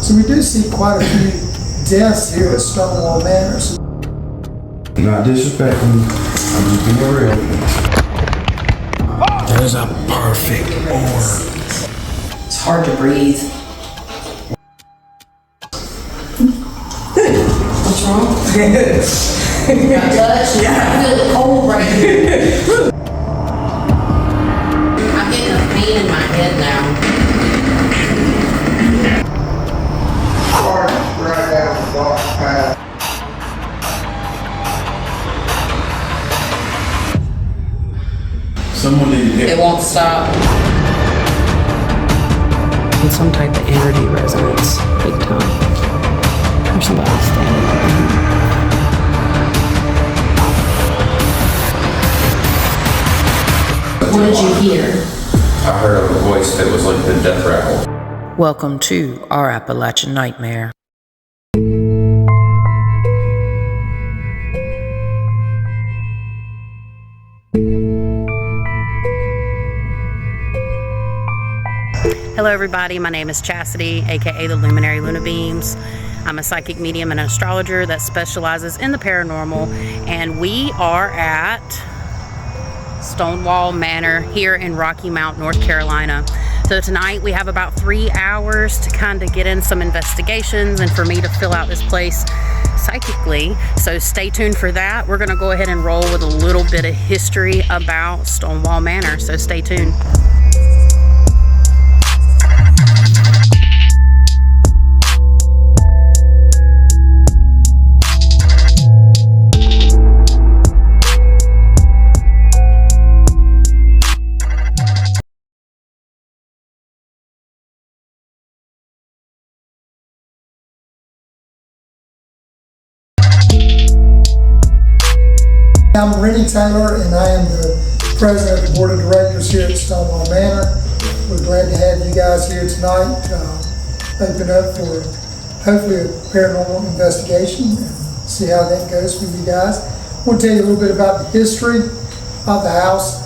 So we do see quite a few deaths here at Stonewall Manor. So not disrespecting, I'm just being real. There's a perfect orb. It's hard to breathe. What's wrong? You got touched? Yeah. I feel the cold right here. I'm getting a pain in my head now. right down the dark path. Someone needed help. It won't stop. And some type of energy resonance, big time. There's somebody standing there. What did you hear? I heard a voice that was like the death rattle. Welcome to Ourappalachiannightmare. Hello everybody, my name is Chasity, aka the Luminary Luna Beams. I'm a psychic medium and an astrologer that specializes in the paranormal, and we are at Stonewall Manor here in Rocky Mount, North Carolina. So tonight we have about 3 hours to kind of get in some investigations and for me to fill out this place psychically. So stay tuned for that. We're gonna go ahead and roll with a little bit of history about Stonewall Manor, so stay tuned. I'm Rennie Taylor, and I am the president of the board of directors here at Stonewall Manor. We're glad to have you guys here tonight. Open up for hopefully a paranormal investigation and see how that goes for you guys. I want to tell you a little bit about the history of the house.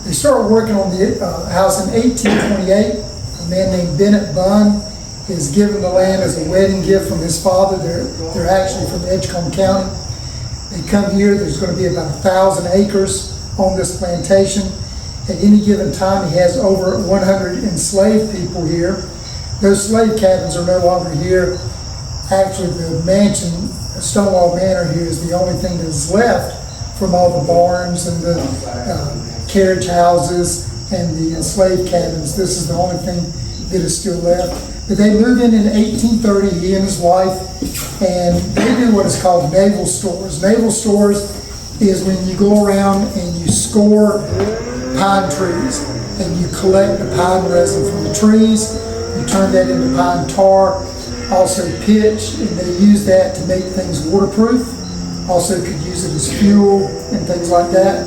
They started working on the house in 1828. A man named Bennett Bunn is given the land as a wedding gift from his father. They're actually from Edgecombe County. They come here, there's going to be about 1,000 acres on this plantation. At any given time, he has over 100 enslaved people here. Those slave cabins are no longer here. Actually, the mansion, Stonewall Manor here, is the only thing that is left from all the barns and the carriage houses and the enslaved cabins. This is the only thing that is still left. But they moved in 1830, he and his wife, and they do what is called naval stores. Naval stores is when you go around and you score pine trees and you collect the pine resin from the trees, you turn that into pine tar, also pitch, and they use that to make things waterproof. Also could use it as fuel and things like that.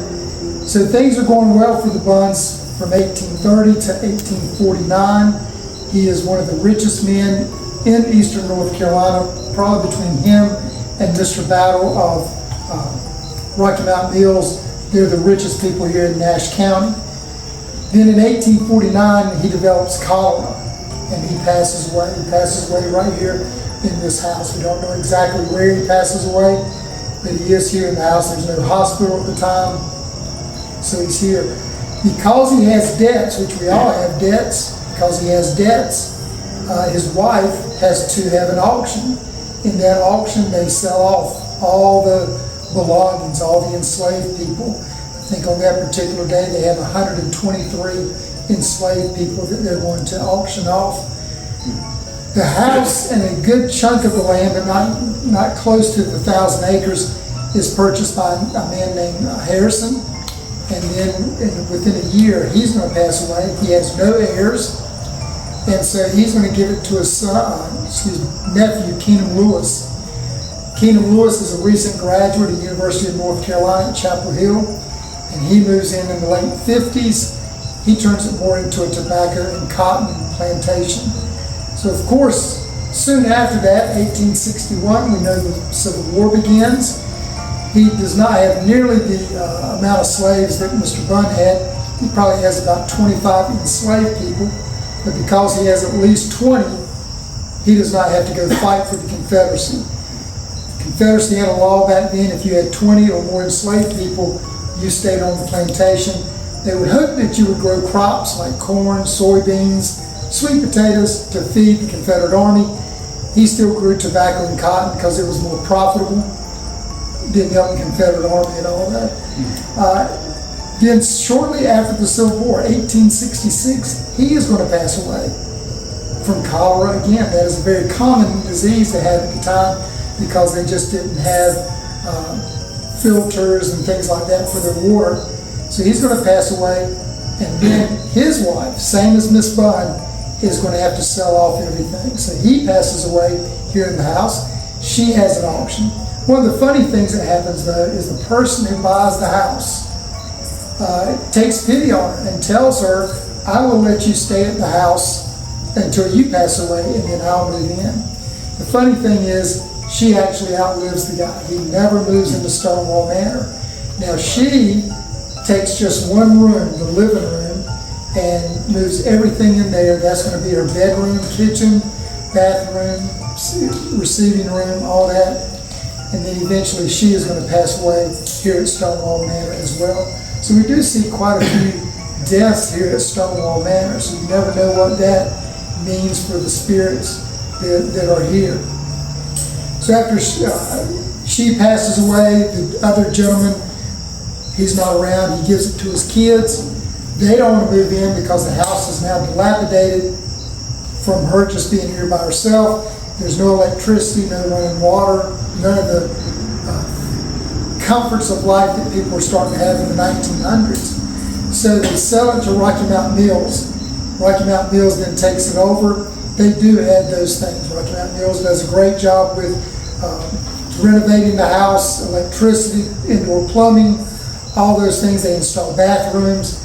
So things are going well for the Bunns from 1830 to 1849. He is one of the richest men in eastern North Carolina, probably between him and Mr. Battle of Rocky Mount Mills. They're the richest people here in Nash County. Then in 1849, he develops cholera and he passes away. He passes away right here in this house. We don't know exactly where he passes away, but he is here in the house. There's no hospital at the time, so he's here. Because he has debts, which we all have debts, because he has debts, his wife has to have an auction. In that auction, they sell off all the belongings, all the enslaved people. I think on that particular day, they have 123 enslaved people that they're going to auction off. The house and a good chunk of the land, but not close to the 1,000 acres, is purchased by a man named Harrison. And then within a year, he's going to pass away. He has no heirs. And so he's going to give it to his nephew, Keenan Lewis. Keenan Lewis is a recent graduate of the University of North Carolina at Chapel Hill, and he moves in the late 50s. He turns it more into a tobacco and cotton plantation. So of course, soon after that, 1861, we know the Civil War begins. He does not have nearly the amount of slaves that Mr. Bunn had. He probably has about 25 enslaved people. But because he has at least 20, he does not have to go fight for the Confederacy. The Confederacy had a law back then, if you had 20 or more enslaved people, you stayed on the plantation. They would hope that you would grow crops like corn, soybeans, sweet potatoes to feed the Confederate Army. He still grew tobacco and cotton because it was more profitable. Didn't help the Confederate Army and all that. Then shortly after the Civil War, 1866, he is going to pass away from cholera again. That is a very common disease they had at the time because they just didn't have filters and things like that for their water. So he's going to pass away, and then his wife, same as Miss Bunn, is going to have to sell off everything. So he passes away here in the house. She has an auction. One of the funny things that happens though is the person who buys the house takes pity on her and tells her, I will let you stay at the house until you pass away and then I'll move in. The funny thing is, she actually outlives the guy. He never moves into Stonewall Manor. Now she takes just one room, the living room, and moves everything in there. That's going to be her bedroom, kitchen, bathroom, receiving room, all that. And then eventually she is going to pass away here at Stonewall Manor as well. So we do see quite a few deaths here at Stonewall Manor, so you never know what that means for the spirits that are here. So after she passes away, the other gentleman, he's not around, he gives it to his kids. They don't want to move in because the house is now dilapidated from her just being here by herself. There's no electricity, no running water, none of the comforts of life that people were starting to have in the 1900s. So they sell it to Rocky Mountain Mills. Rocky Mountain Mills then takes it over. They do add those things. Rocky Mountain Mills does a great job with renovating the house, electricity, indoor plumbing, all those things. They install bathrooms.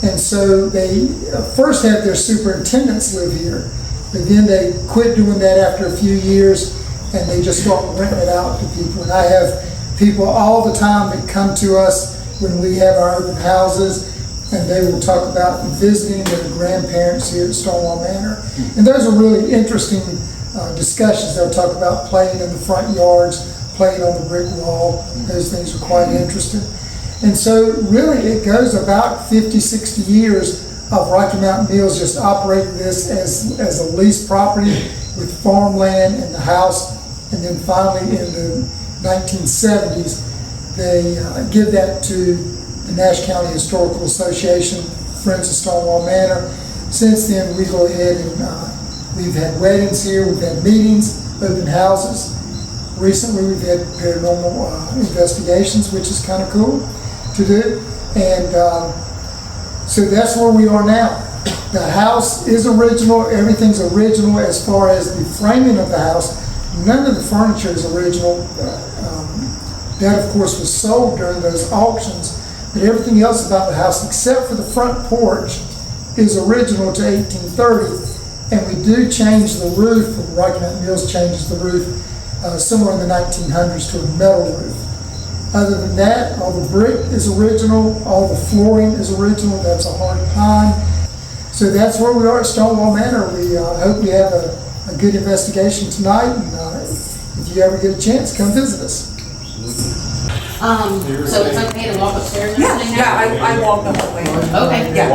And so they first had their superintendents live here, but then they quit doing that after a few years and they just start renting it out to people. And I have people all the time that come to us when we have our open houses, and they will talk about visiting their grandparents here at Stonewall Manor. And those are really interesting discussions. They'll talk about playing in the front yards, playing on the brick wall. Those things are quite interesting. And so really it goes about 50, 60 years of Rocky Mountain Mills just operating this as a leased property with farmland and the house. And then finally in the 1970s, they give that to the Nash County Historical Association, Friends of Stonewall Manor. Since then, we go ahead and we've had weddings here, we've had meetings, open houses. Recently, we've had paranormal investigations, which is kind of cool to do. And so that's where we are now. The house is original, everything's original as far as the framing of the house. None of the furniture is original. That, of course, was sold during those auctions. But everything else about the house, except for the front porch, is original to 1830. And we do change the roof. Rocky Mountain Mills changes the roof somewhere in the 1900s to a metal roof. Other than that, all the brick is original, all the flooring is original. That's a hard pine. So that's where we are at Stonewall Manor. We hope we have a good investigation tonight. And if you ever get a chance, come visit us. So it's okay to walk upstairs and everything now? I walked the whole way. Okay. Yeah.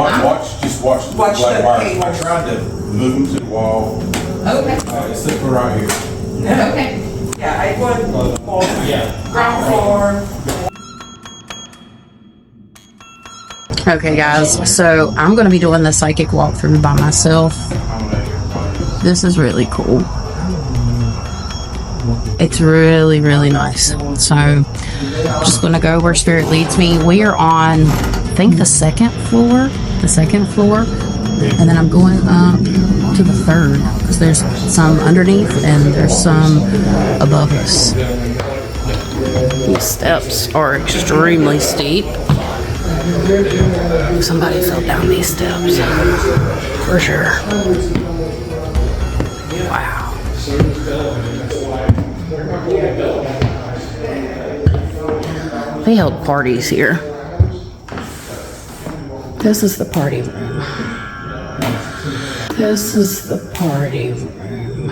Just watch the Watch black the wires. cable. I tried to move them to the wall. Okay. It's sitting right here. Okay. Yeah, I went ground floor. Okay guys, so I'm going to be doing the psychic walkthrough by myself. This is really cool. It's really, really nice. So I'm just going to go where spirit leads me. We are on, I think, the second floor. And then I'm going up to the third because there's some underneath and there's some above us. These steps are extremely steep. Somebody fell down these steps for sure. Wow. They held parties here. This is the party room. This is the party room.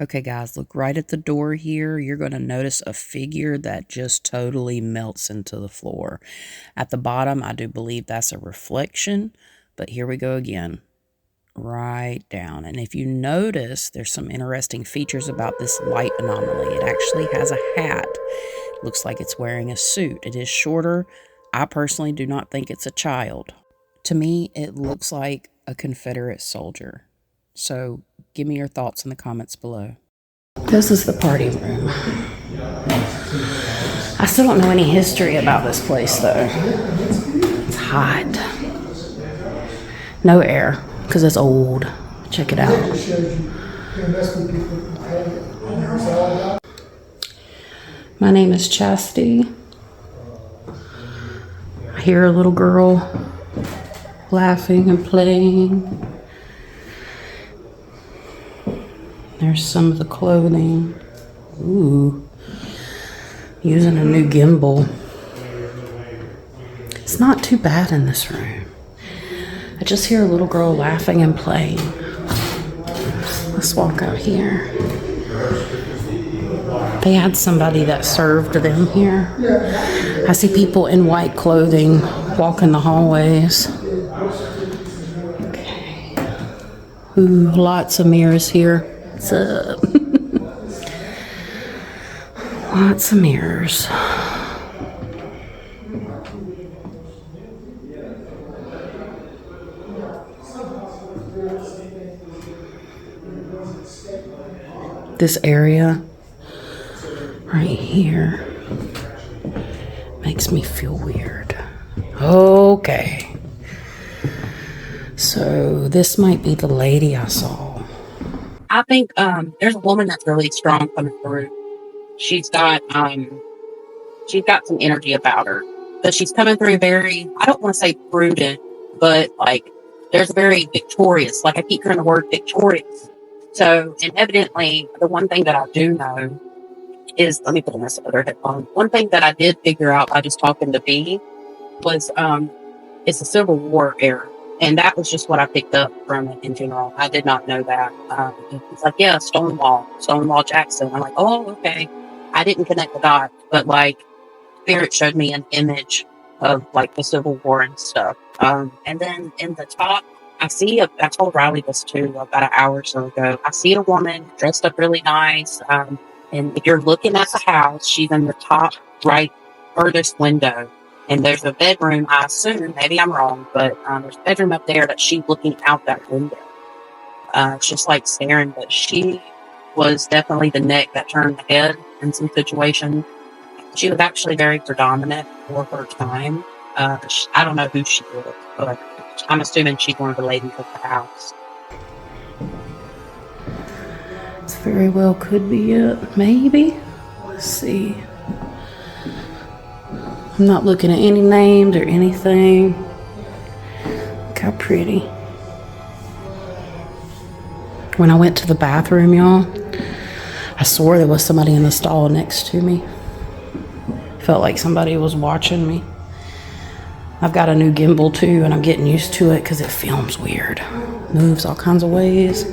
Okay, guys, look right at the door here. You're going to notice a figure that just totally melts into the floor. At the bottom, I do believe that's a reflection, but here we go again. Right down. And if you notice, there's some interesting features about this light anomaly. It actually has a hat. Looks like it's wearing a suit. It is shorter. I personally do not think it's a child. To me, it looks like a Confederate soldier. So give me your thoughts in the comments below. This is the party room. I still don't know any history about this place though. It's hot. No air because it's old. Check it out. My name is Chasity. I hear a little girl laughing and playing. There's some of the clothing. Ooh, using a new gimbal. It's not too bad in this room. I just hear a little girl laughing and playing. Let's walk out here. They had somebody that served them here. I see people in white clothing walking the hallways. Okay. Ooh, lots of mirrors here. What's up? Lots of mirrors. This area right here makes me feel weird. Okay. So this might be the lady I saw. I think there's a woman that's really strong coming through. She's got some energy about her. But she's coming through very, I don't want to say prudent, but like there's very victorious. Like I keep hearing the word victorious. So, and evidently, the one thing that I do know is, let me put on this other headphone. One thing that I did figure out by just talking to B was, it's a Civil War era. And that was just what I picked up from it in general. I did not know that. It's like, yeah, Stonewall Jackson. I'm like, oh, okay. I didn't connect the dots, but like, Spirit showed me an image of like the Civil War and stuff. And then in the top, I told Riley this too about an hour or so ago. I see a woman dressed up really nice. And if you're looking at the house, she's in the top right furthest window. And there's a bedroom, I assume, maybe I'm wrong, but there's a bedroom up there that she's looking out that window. It's just like staring, but she was definitely the neck that turned the head in some situations. She was actually very predominant for her time. I don't know who she was, but I'm assuming she's one of the ladies of the house. This very well could be it, maybe. Let's see. I'm not looking at any names or anything. Look how pretty. When I went to the bathroom, y'all, I swore there was somebody in the stall next to me. Felt like somebody was watching me. I've got a new gimbal too, and I'm getting used to it because it films weird. Moves all kinds of ways.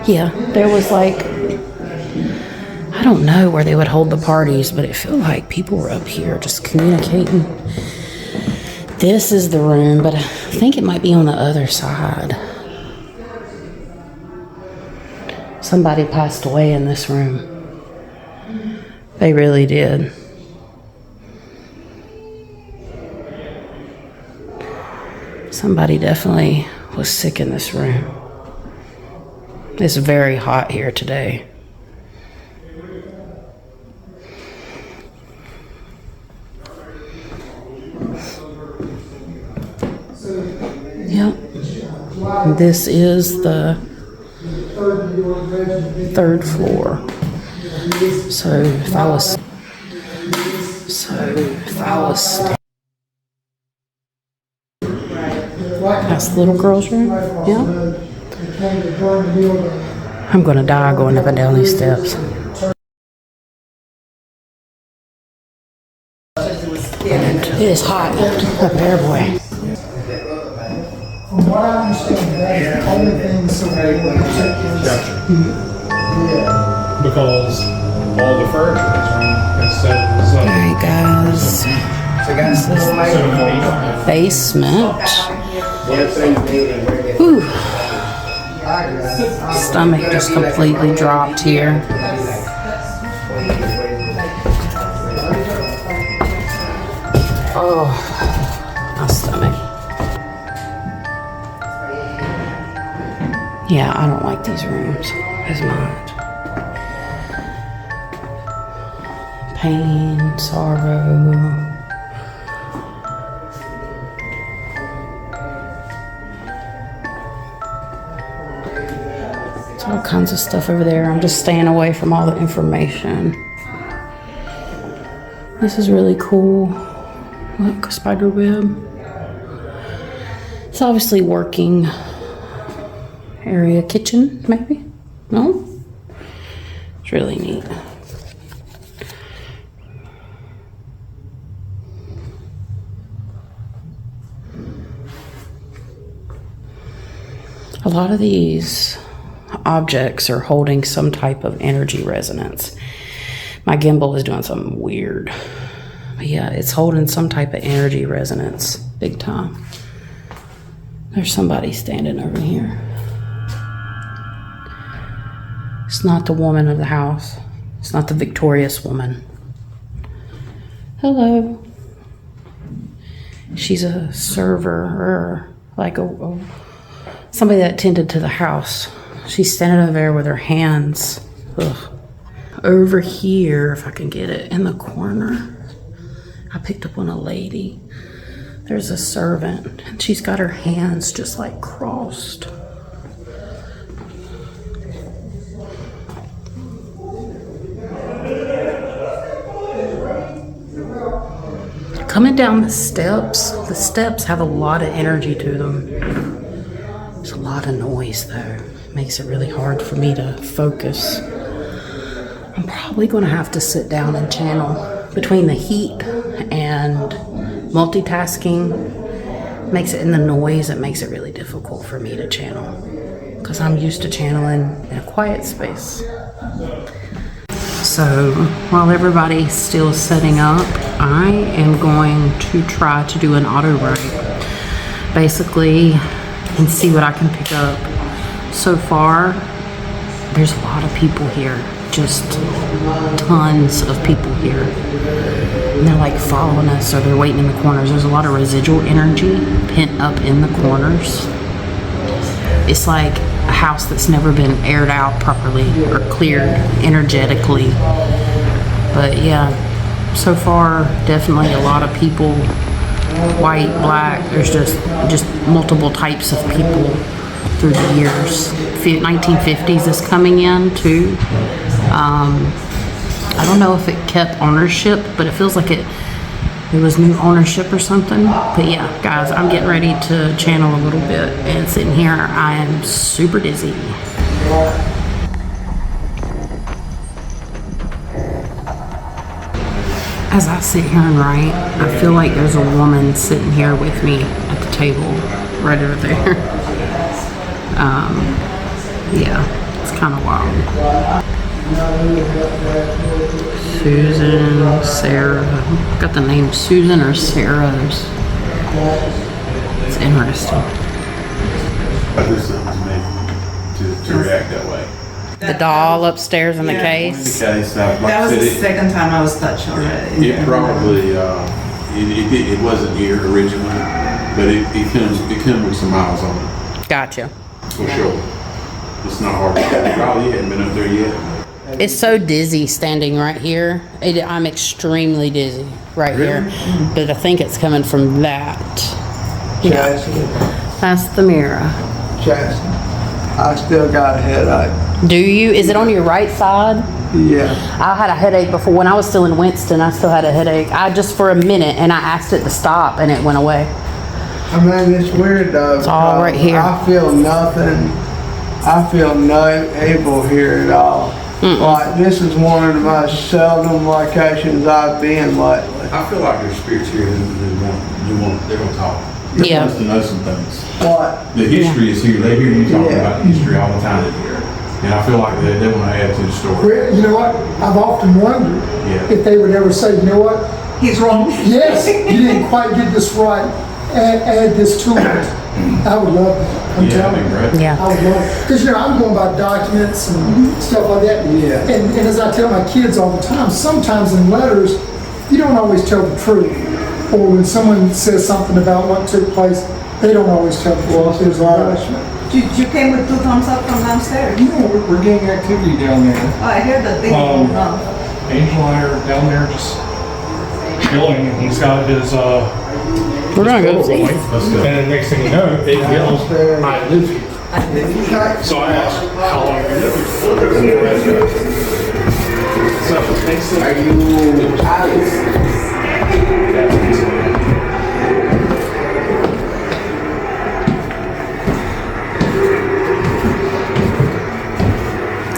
Yeah, there was like, I don't know where they would hold the parties, but it felt like people were up here just communicating. This is the room, but I think it might be on the other side. Somebody passed away in this room. They really did. Somebody definitely was sick in this room. It's very hot here today. Yep. This is the third floor. So if I was that's the little girl's room. Yeah. I'm gonna die going up and down these steps. Get into It is hot up there, boy. From what I understand, that is the only thing so they will protect Yeah. Because all the furniture is from instead of the Alright guys, basement. Whew. Stomach just completely dropped here. Oh, my stomach. Yeah, I don't like these rooms as much. Pain, sorrow. There's all kinds of stuff over there. I'm just staying away from all the information. This is really cool. Look, spider web. It's obviously working area, kitchen, maybe? No? It's really neat. A lot of these objects are holding some type of energy resonance. My gimbal is doing something weird. But yeah, it's holding some type of energy resonance, big time. There's somebody standing over here. It's not the woman of the house. It's not the victorious woman. Hello. She's a server or like somebody that tended to the house. She's standing over there with her hands. Ugh. Over here, if I can get it, in the corner, I picked up on a lady. There's a servant, and she's got her hands just like crossed. Coming down the steps have a lot of energy to them. There's a lot of noise though. It makes it really hard for me to focus. I'm probably gonna have to sit down and channel. Between the heat and multitasking makes it in the noise, it makes it really difficult for me to channel because I'm used to channeling in a quiet space. So while everybody's still setting up, I am going to try to do an auto write basically and see what I can pick up. So far, there's a lot of people here, just tons of people here. And they're like following us or they're waiting in the corners. There's a lot of residual energy pent up in the corners. It's like a house that's never been aired out properly or cleared energetically. But yeah, so far definitely a lot of people, white, black. There's just multiple types of people through the years. 1950s is coming in too. I don't know if it kept ownership, but it feels like it was new ownership or something. But yeah, guys, I'm getting ready to channel a little bit and sitting here, I am super dizzy. As I sit here and write, I feel like there's a woman sitting here with me at the table right over there. Yeah, it's kind of wild. Susan, Sarah. Got the name Susan or Sarah. It's interesting. I do something to me to react that way. The doll upstairs in the case. The case, like That was I the said, second time I was touched already. it probably, it wasn't here originally, but it comes with some miles on it, Gotcha. for sure. It's not hard to get. Probably you hadn't been up there yet. It's so dizzy standing right here. I'm extremely dizzy right here. But I think it's coming from that. Yeah. Chasity, That's the mirror. Chasity. I still got a headache. Do you? Is it on your right side? Yeah. I had a headache before. When I was still in Winston, I still had a headache. Just for a minute, and I asked it to stop, and it went away. I mean, it's weird though. It's all right here. I feel nothing. I feel no evil here at all. Like, this is one of the most seldom locations I've been lately. I feel like there's spirits here they're gonna talk. They Yeah. want us to know some things. What? The history is here. They hear you talking Yeah. about the history all the time. And I feel like they want to add to the story. Well, you know what? I've often wondered Yeah. if they would ever say, you know what? He's wrong. Yes, you didn't quite get this right. Add this to it. I would love that. I'm Yeah, telling that'd be you. great. Yeah. I would love it. Because, you know, I'm going by documents and stuff like that. Yeah. And as I tell my kids all the time, sometimes in letters, you don't always tell the truth. Or when someone says something about what took place, they don't always tell the truth. There's embellishment. You came with 2 thumbs up from downstairs. Yeah, we're getting activity down there. Oh, I hear the big Um, no. Angel and I are down there just chilling, and he's got his We're gonna go see. And then next thing you know, it yells, "I live here." So I asked, "How long have you lived here?" So next thing, Are you Alice?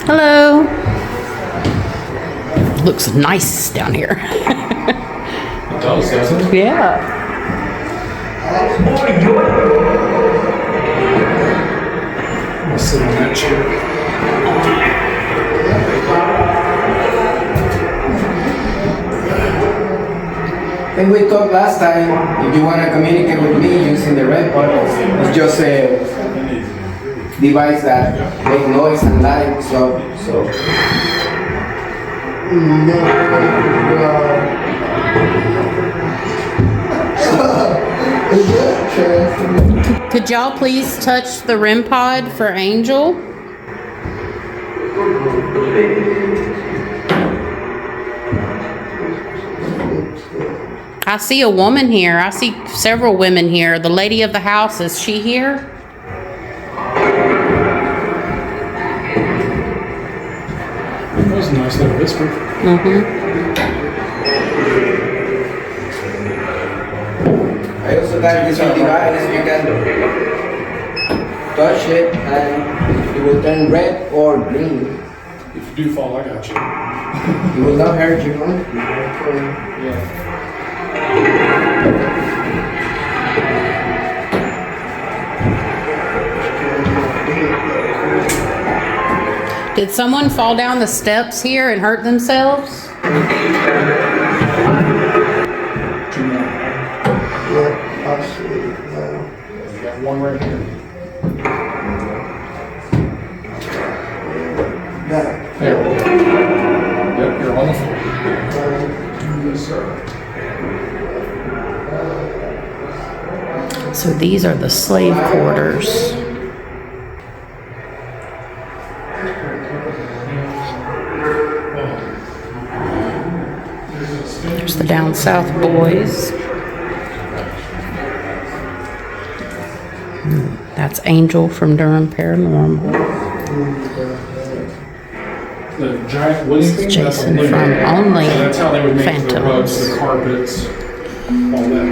Hello. Looks nice down here. it does, doesn't it? Yeah. I'll sit on that chair. And we talked last time, if you want to communicate with me using the red button, it's just a device that make noise and light, so. Could y'all please touch the REM pod for Angel? I see a woman here. I see several women here. The lady of the house, is she here? That was a nice little whisper. I also got this device, you can touch it and it will turn red or green. If you do fall, I got you. It will not hurt you, huh? Yeah. Did someone fall down the steps here and hurt themselves? Two more. Yeah, I'll see. We got one right here. There we go. Yep, you're on the floor. Yes, sir. So these are the slave quarters. There's the down south boys. That's Angel from Durham Paranormal. The giant wooden thing, that's Jason a living from room. Only So that's how they would make the Phantoms. rugs, the carpets, all that.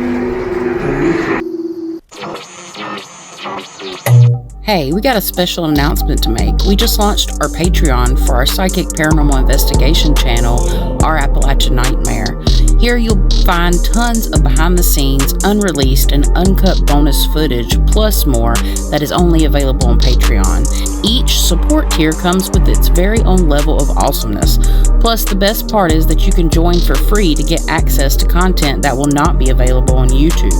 Hey, we got a special announcement to make. We just launched our Patreon for our Psychic Paranormal Investigation channel, Ourappalachiannightmare. Here you'll find tons of behind the scenes, unreleased, and uncut bonus footage, plus more, that is only available on Patreon. Each support tier comes with its very own level of awesomeness. Plus, the best part is that you can join for free to get access to content that will not be available on YouTube.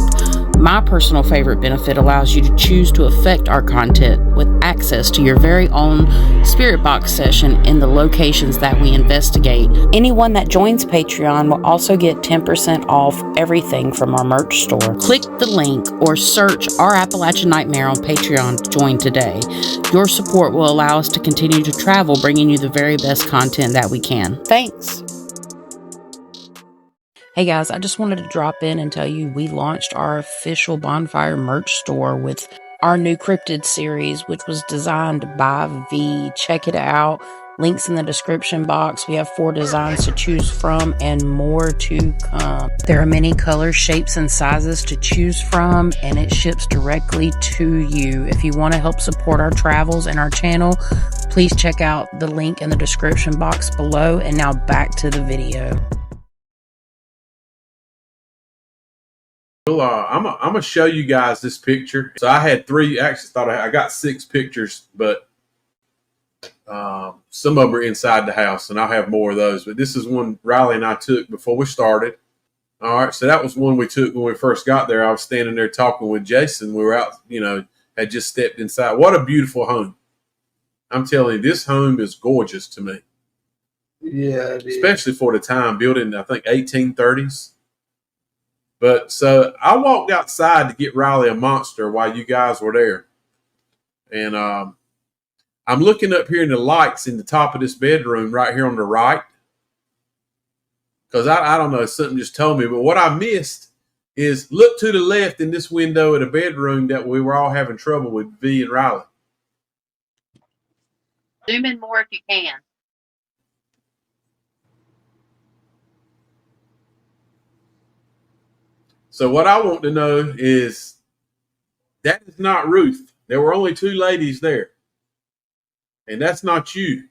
My personal favorite benefit allows you to choose to affect our content with access to your very own spirit box session in the locations that we investigate. Anyone that joins Patreon will also get 10% off everything from our merch store. Click the link or search Our Appalachian Nightmare on Patreon to join today. Your support will allow us to continue to travel, bringing you the very best content that we can. Thanks. Hey guys, I just wanted to drop in and tell you we launched our official Bonfire merch store with our new Cryptid series, which was designed by V. Check it out. Links in the description box. We have 4 designs to choose from and more to come. There are many colors, shapes, and sizes to choose from, and it ships directly to you. If you want to help support our travels and our channel, please check out the link in the description box below. And now back to the video. I'm gonna show you guys this picture. So I had three. Actually, I got 6 pictures, but some of them are inside the house, and I'll have more of those. But this is one Riley and I took before we started. All right, so that was one we took when we first got there. I was standing there talking with Jason. We were out, had just stepped inside. What a beautiful home! I'm telling you, this home is gorgeous to me. Yeah, especially for the time, built in I think 1830s. But so I walked outside to get Riley a monster while you guys were there. And I'm looking up here in the lights in the top of this bedroom right here on the right. Because I don't know, something just told me. But what I missed is look to the left in this window at a bedroom that we were all having trouble with, V and Riley. Zoom in more if you can. So what I want to know is that is not Ruth. There were only 2 ladies there. And that's not you.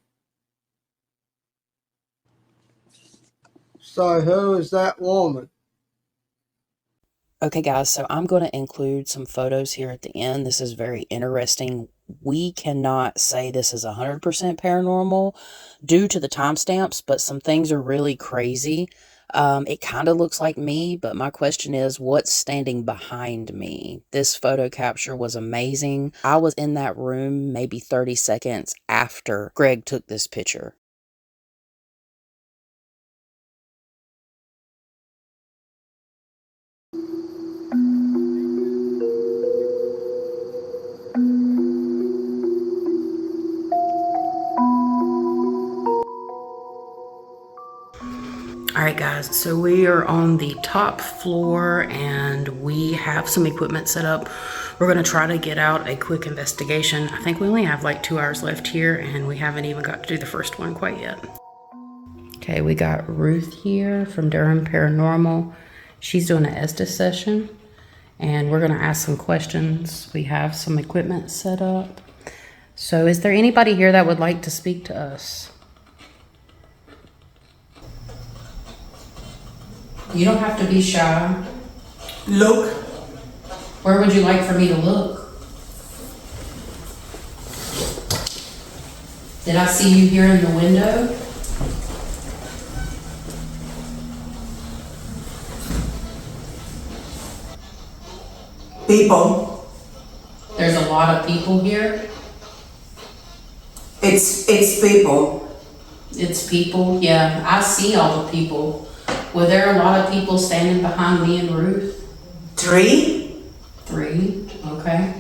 So who is that woman? Okay, guys, so I'm going to include some photos here at the end. This is very interesting. We cannot say this is 100% paranormal due to the timestamps, but some things are really crazy. It kind of looks like me, but my question is, what's standing behind me? This photo capture was amazing. I was in that room maybe 30 seconds after Greg took this picture. All right, guys, so we are on the top floor and we have some equipment set up. We're going to try to get out a quick investigation. I think we only have like 2 hours left here and we haven't even got to do the first one quite yet. Okay, we got Ruth here from Durham Paranormal. She's doing an Estes session and we're going to ask some questions. We have some equipment set up. So is there anybody here that would like to speak to us? You don't have to be shy. Look. Where would you like for me to look? Did I see you here in the window? People. There's a lot of people here. It's people. It's people, yeah. I see all the people. Were there a lot of people standing behind me and Ruth? 3. 3, okay.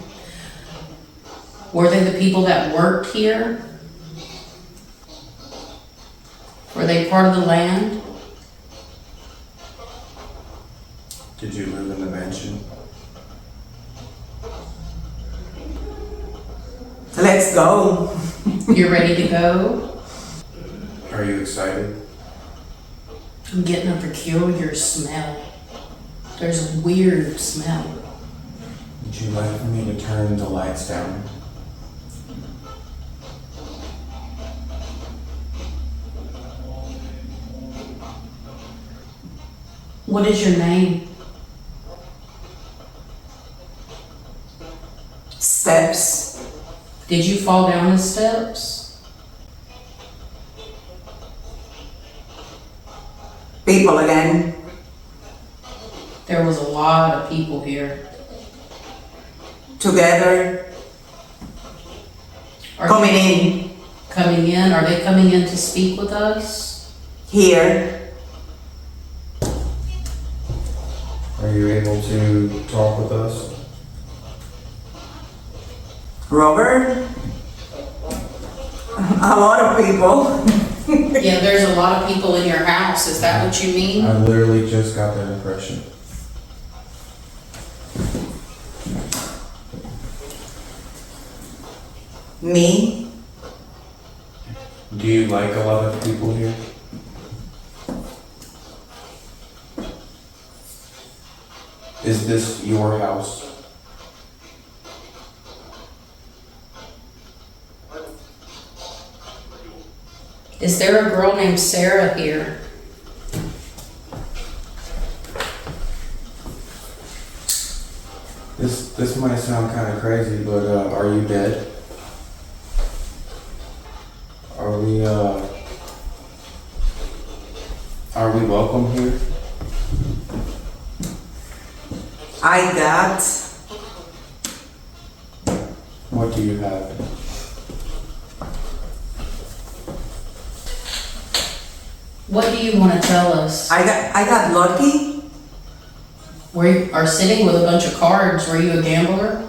Were they the people that worked here? Were they part of the land? Did you live in the mansion? Let's go. You're ready to go? Are you excited? I'm getting a peculiar smell. There's a weird smell. Would you like for me to turn the lights down? What is your name? Steps. Did you fall down the steps? People again. There was a lot of people here. Together. Coming in. Coming in? Are they coming in to speak with us? Here. Are you able to talk with us? Robert. A lot of people. Yeah, there's a lot of people in your house. Is that what you mean? I literally just got that impression. Me. Do you like a lot of people here? Is this your house? Is there a girl named Sarah here? This might sound kind of crazy, but are you dead? Are we welcome here? I got. What do you have? What do you want to tell us? I got lucky. We are sitting with a bunch of cards. Were you a gambler?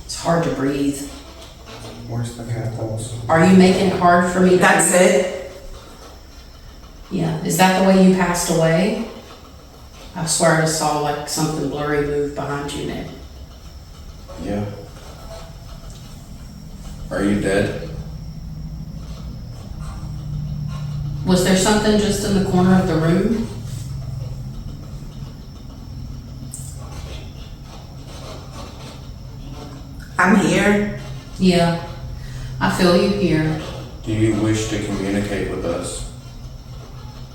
It's hard to breathe. Where's the cat balls? Are you making it hard for me to That's breathe? it. Yeah. Is that the way you passed away? I swear I just saw like something blurry move behind you, Nick. Yeah. Are you dead? Was there something just in the corner of the room? I'm here. Yeah. I feel you here. Do you wish to communicate with us?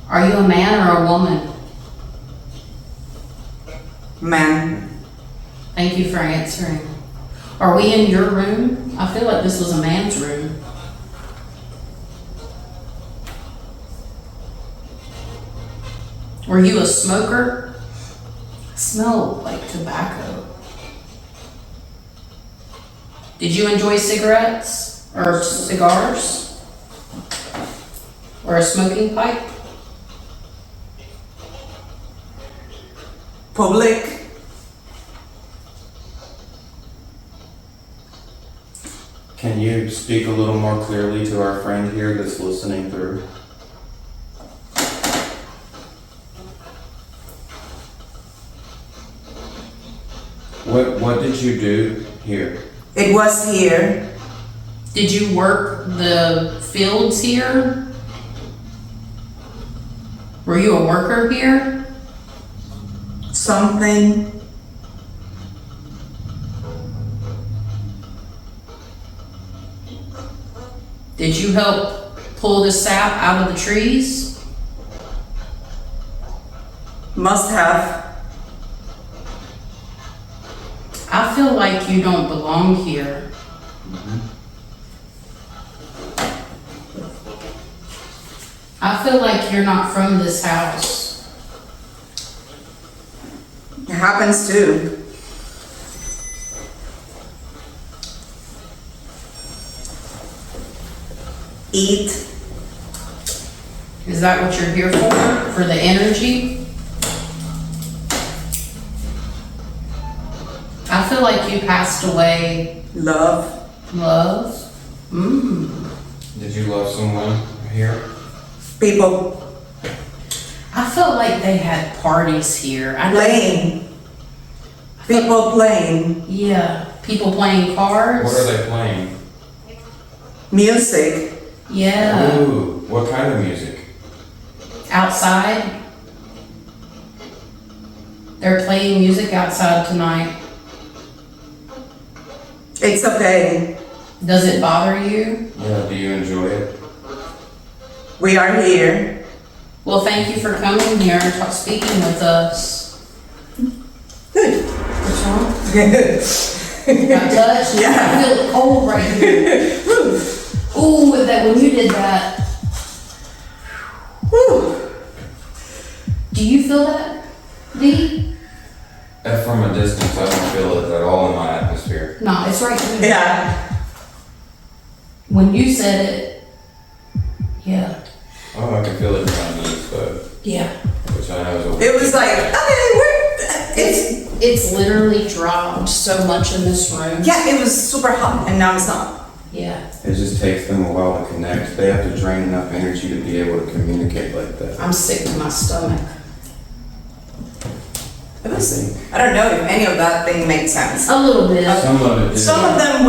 Are you a man or a woman? Man. Thank you for answering. Are we in your room? I feel like this was a man's room. Were you a smoker? I smell like tobacco. Did you enjoy cigarettes or cigars? Or a smoking pipe? Public. Can you speak a little more clearly to our friend here that's listening through? What did you do here? It was here. Did you work the fields here? Were you a worker here? Something. Did you help pull the sap out of the trees? Must have. I feel like you don't belong here. I feel like you're not from this house. It happens too. Eat. Is that what you're here for? For the energy? I feel like you passed away. Love. Love? Did you love someone here? People I felt like they had parties here. I know- playing. People playing. Yeah. People playing cards? What are they playing? Music. Yeah. Ooh, what kind of music? Outside? They're playing music outside tonight. It's okay. Does it bother you? Yeah, do you enjoy it? We are here. Well, thank you for coming here and speaking with us. Good. What's wrong? Good. Got touched? Yeah. I feel it cold right here. Ooh, with that, when you did that. Whew. Do you feel that, Dee? From a distance, I don't feel it at all in my atmosphere. No, it's right here. Yeah. When you said it, yeah. Oh, I can feel it in my knees, but Yeah. which I know is a It was like, okay, It's literally dropped so much in this room. yeah, it was super hot and now it's not. Yeah. It just takes them a while to connect. They have to drain enough energy to be able to communicate like that. I'm sick to my stomach. It was, I don't know if any of that thing made sense. A little bit. Some of it did. Some of them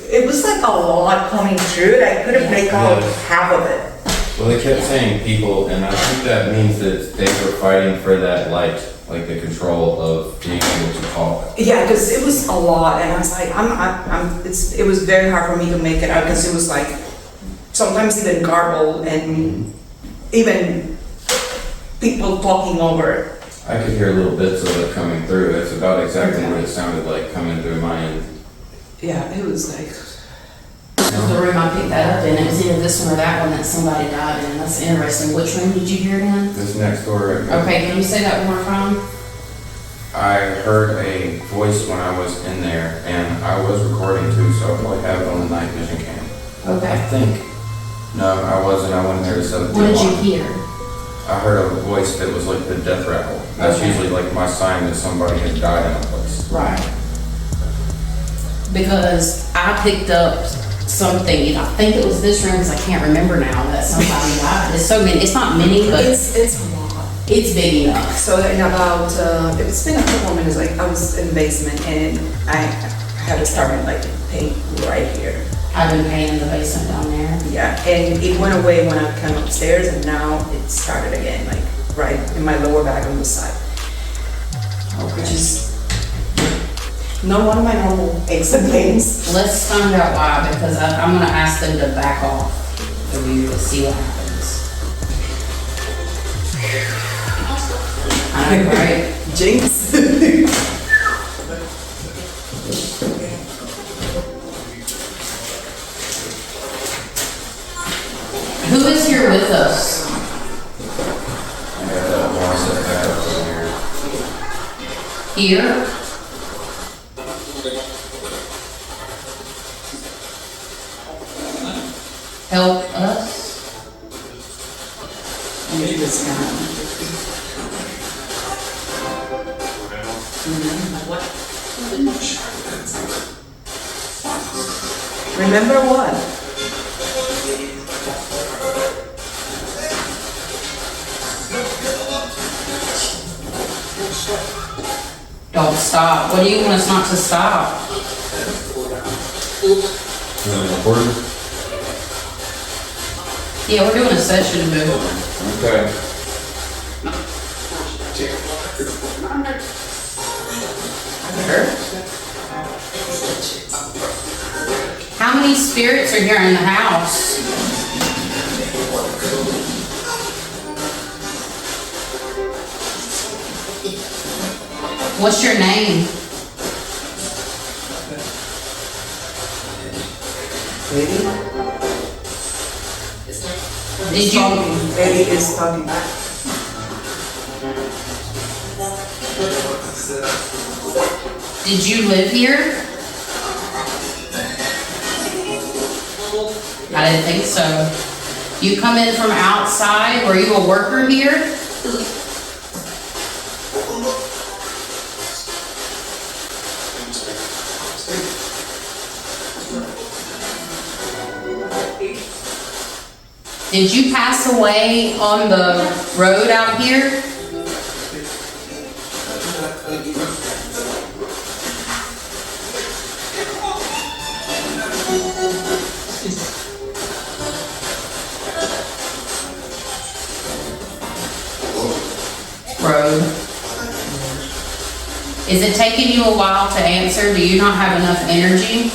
it was like a lot coming through. I couldn't make out half of it. Well, they kept saying people, and I think that means that they were fighting for that light, like the control of being able to talk. Yeah, because it was a lot, and I was like, it was very hard for me to make it out because it was like sometimes even garbled and even people talking over it. I could hear little bits of it coming through. It's about exactly what it sounded like coming through my end. Yeah, it was like, The room I picked that up in, it was either this one or that one that somebody died in. That's interesting. Which room did you hear it in? This next door right here. Okay, can you say that one more time? I heard a voice when I was in there, and I was recording too, so I'll probably have it on the night vision cam. I Okay. think. No, I wasn't. I went in there to set the What did you alarm. hear? I heard a voice that was like the death rattle. That's Okay. usually like my sign that somebody had died in a place. Right. Because I picked up something, I think it was this room, because I can't remember now, that somebody died. It's so many, it's not many, but it's a lot. it's big enough. So in about, it's been a couple of minutes, like I was in the basement and I had to start like paint right here. I've been painting in the basement down there. Yeah, and it went away when I came upstairs and now it started again, like right in my lower back on the side. Which is not one of my normal aches and pains. Let's find out why, because I'm gonna ask them to back off the view to see what happens. I know, right? Jinx. Who is here with us? I got that wall set back up in here. Here? Help us? Maybe this guy. Remember what? Don't stop. What do you want us not to stop? Yeah, we're doing a session, boo. Okay. How many spirits are here in the house? What's your name? Did you? Eddie is talking. Did you live here? I didn't think so. You come in from outside? Were you a worker here? Did you pass away on the road out here? Road. Is it taking you a while to answer? Do you not have enough energy?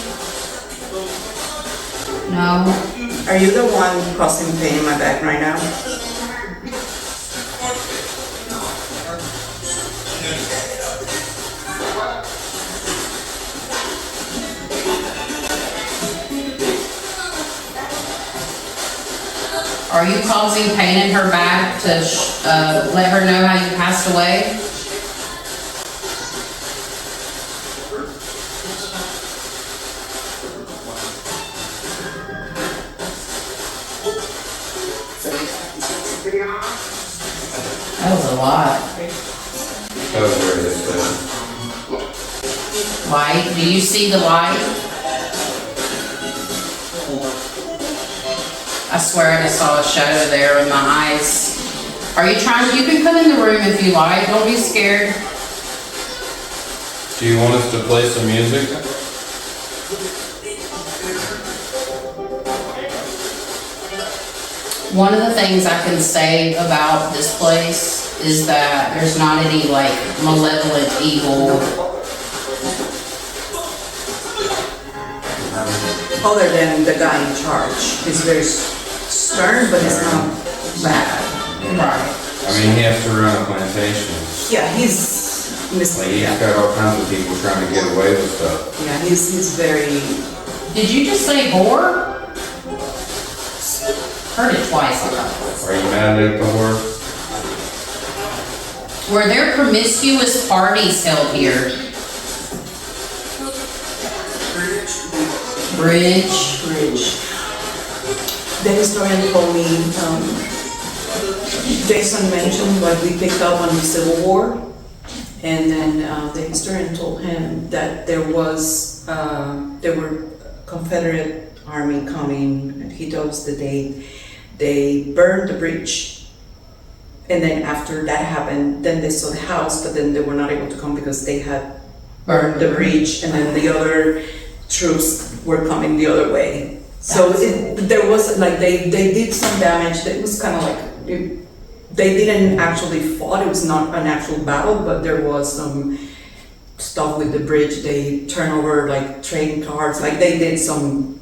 No? Are you the one causing pain in my back right now? Are you causing pain in her back to let her know how you passed away? That was a lot. That was very good. Light, do you see the light? I swear I just saw a shadow there in my eyes. Are you trying, you can come in the room if you like, don't be scared. Do you want us to play some music? One of the things I can say about this place is that there's not any like malevolent evil. Other than the guy in charge. He's very stern, but it's not bad. Right. I mean, he has to run a plantation. Yeah, he's Like, he's got all kinds of people trying to get away with stuff. Yeah, he's very. Did you just say whore? Heard it twice. Are you mad at the whore? Were there promiscuous parties held here? Bridge. The historian told me, Jason mentioned what we picked up on the Civil War, and then the historian told him that there were Confederate army coming, and he told us the date. They burned the bridge, and then after that happened, then they saw the house, but then they were not able to come because they had burned the bridge, and then the other troops were coming the other way. So there was like they did some damage. It was kind of like they didn't actually fight. It was not an actual battle, but there was some stuff with the bridge. They turned over like train cars. Like they did some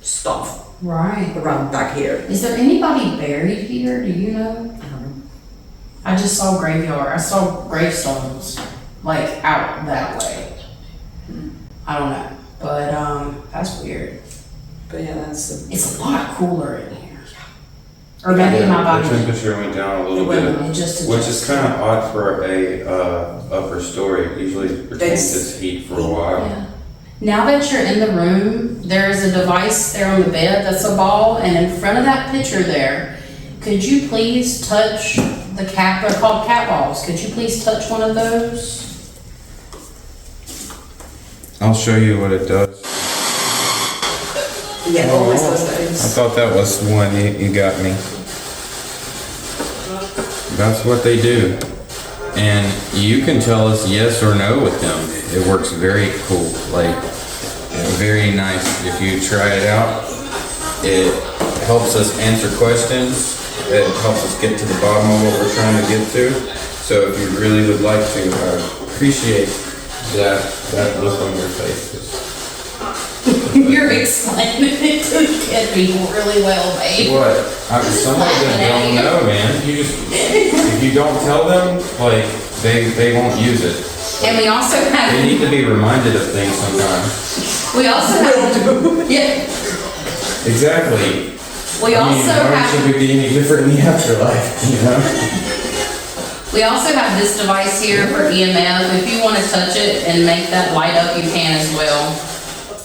stuff Right. around back here. Is there anybody buried here? Do you know? I don't know. I just saw graveyard. I saw gravestones, like out that way. I don't know, but that's weird. But yeah, that's It's a lot cooler in here. Or maybe my The body. temperature went down a little bit, It just which is kind of odd for a upper story. It usually retains its heat for a while. Yeah. Now that you're in the room, there is a device there on the bed that's a ball, and in front of that picture there, could you please touch the cat? They're called cat balls. Could you please touch one of those? I'll show you what it does. yeah, always those I days. thought that was one. You got me. That's what they do. And you can tell us yes or no with them. It works very cool, like very nice. If you try it out, it helps us answer questions. It helps us get to the bottom of what we're trying to get to. So if you really would like to, appreciate that look on your faces. You're explaining it to kid people really well, babe. What? Some of them don't know, man. You just, if you don't tell them, like, they won't use it. And we also They have, need to be reminded of things sometimes. we also have, yeah, Exactly. we I mean, also why have, should we be any different in the afterlife, you know? we also have this device here for EMF. If you want to touch it and make that light up, you can as well.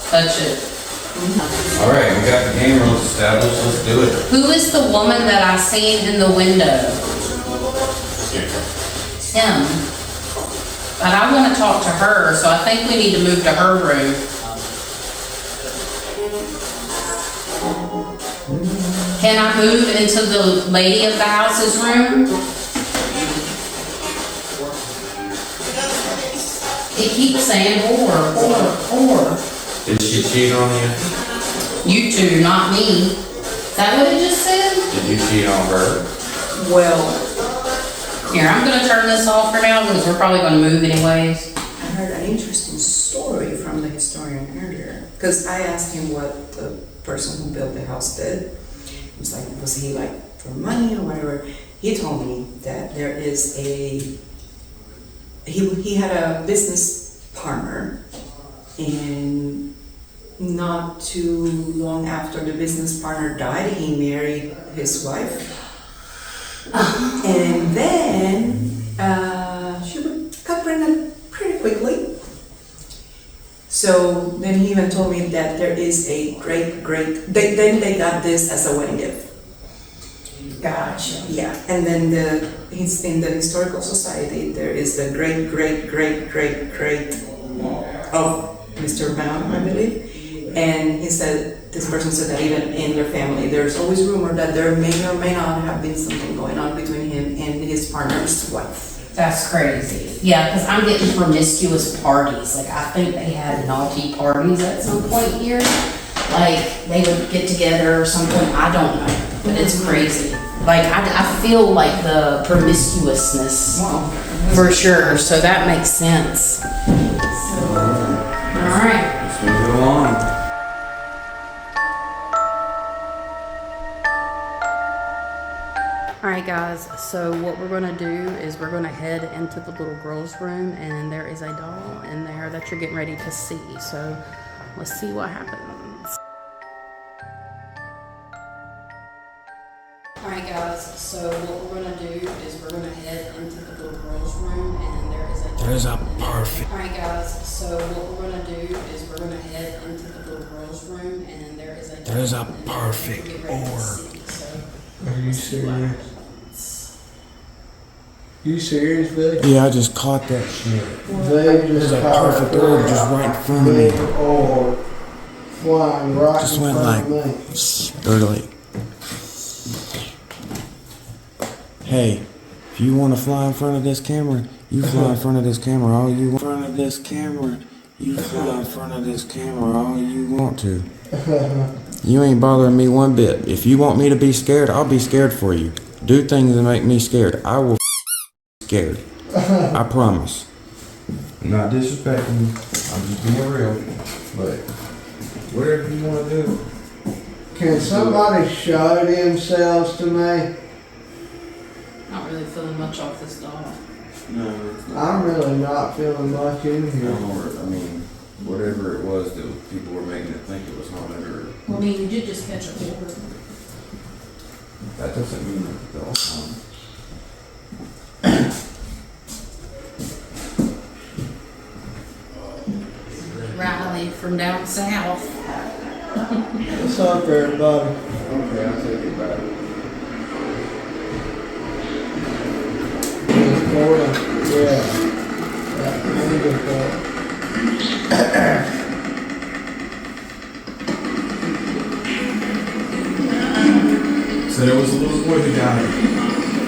Touch it. All right, we got the game rules established. Let's do it. Who is the woman that I seen in the window? Him. But I want to talk to her, so I think we need to move to her room. Can I move into the lady of the house's room? It keeps saying whore. Did she cheat on you? You two, not me. Is that what it just said? Did you cheat on her? Well, Here, I'm gonna turn this off for now because we're probably gonna move anyways. I heard an interesting story from the historian earlier, because I asked him what the person who built the house did. It was like, was he like for money or whatever? He told me that there is he had a business partner, and not too long after the business partner died, he married his wife. And then she got pregnant pretty quickly. So then he even told me that there is a then they got this as a wedding gift. Gotcha. Yeah, and then he's in the historical society. There is the great of Mr. Brown, I believe. And he said, this person said that even in their family, there's always rumor that there may or may not have been something going on between him and his partner's wife. That's crazy. Yeah, because I'm getting promiscuous parties. Like, I think they had naughty parties at some point here. Like, they would get together or something. I don't know. But it's crazy. Like, I feel like the promiscuousness for sure. So that makes sense. All right. Let's move it along. All Alright guys, so what we're gonna do is we're gonna head into the little girl's room, and there is a doll in there that you're getting ready to see. So let's see what happens. Alright guys, so what we're gonna do is we're gonna head into the little girl's room, and there is a doll. There's a perfect. Alright guys, so what we're gonna do is we're gonna head into the little girl's room, and there is a doll. There's a perfect orb. Are you serious? You serious, Vic? Yeah, I just caught that shit. They There's just a caught perfect orb just right in front of me. big orb flying right Just in went front like, of me. literally. Hey, if you want to fly in front of this camera, you fly in front of this camera all you want. In front of this camera, you fly in front of this camera all you want to. You ain't bothering me one bit. If you want me to be scared, I'll be scared for you. Do things that make me scared. I will scared. I promise. I'm not disrespecting you. I'm just being real. But whatever you want to do. Can somebody show themselves to me? Not really feeling much off this doll. No, it's not. I'm really not feeling much in here. I mean, whatever it was that people were making it think it was haunted, or Well, I mean, you did just catch a orb. that doesn't mean that they're all haunted. Riley from down south. What's up, everybody? Okay, I'll take it back. Yeah. That wonderful. So there was a little boy who died.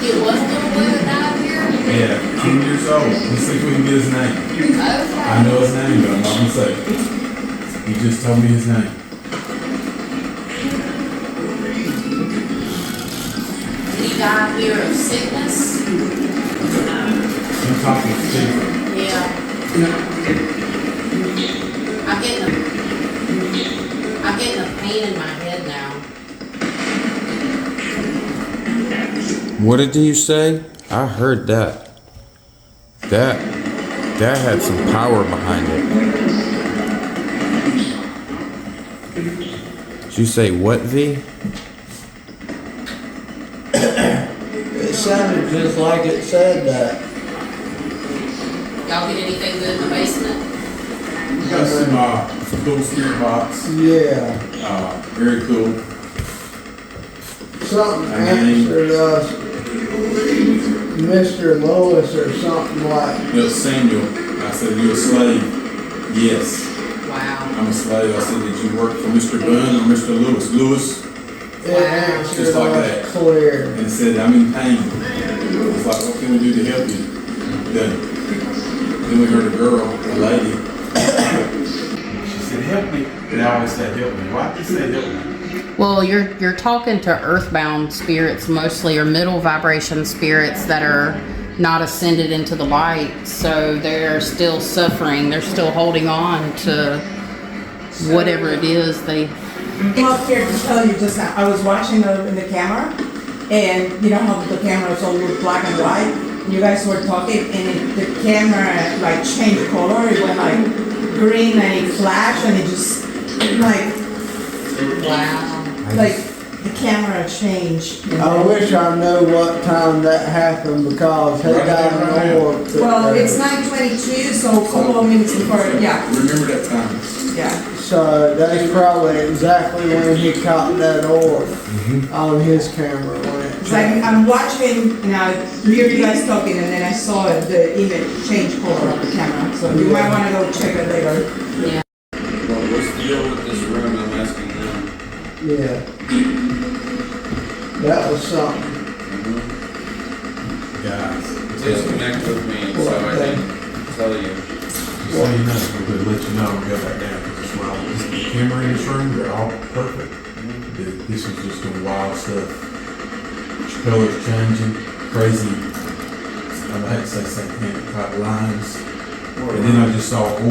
It was a little boy that died here? Yeah, 10 years old. Let's see if we can get his name. Okay. I know his name, but I'm not gonna say it. He just told me his name. Did he die here of sickness? Some type of fever. Yeah. I'm getting a pain in my head now. What did you say? I heard that. That had some power behind it. Did you say what, V? It sounded just like it said that. Y'all get anything good in the basement? We got some cool spirit box. Yeah. Very cool. Something And answered us, Mr. Lewis or something like. It was Samuel. I said, "You a slave?" Yes. Wow. I'm a slave. I said, "Did you work for Mr. Bunn or Mr. Lewis?" Lewis. It answered Just like us that. clear. And it said, "I'm in pain." It's like, what can we do to help you? Then we heard a girl, a lady. She said, "Help me." And I always say, "Help me." Why did you say help me? Well, you're talking to earthbound spirits mostly, or middle vibration spirits that are not ascended into the light, so they're still suffering. They're still holding on to whatever it is they. I'm up here to tell you just now, I was watching in the camera, and you know how the camera is all black and white, and you guys were talking, and the camera like changed color, it went like green and it flashed, and it just like, Wow. like the camera changed. I wish I knew what time that happened because he got an orb. Well, it's 9:22, so a couple of minutes before, yeah, Remember that time? yeah. So that's probably exactly when he caught that orb on his camera. When it It's like I'm watching, and I hear you guys talking, and then I saw the image change color on the camera, so you might want to go check it later. Yeah. Well, what's the deal with this room? I'm asking them. Yeah. That was something. Guys. Just connect with me so I can tell you. So you know, we'll let you know and go back down because it's wild. The camera in this room, they're all perfect. This is just the wild stuff. Colors changing, crazy. I had to say satanic type lines. And then I just saw orb.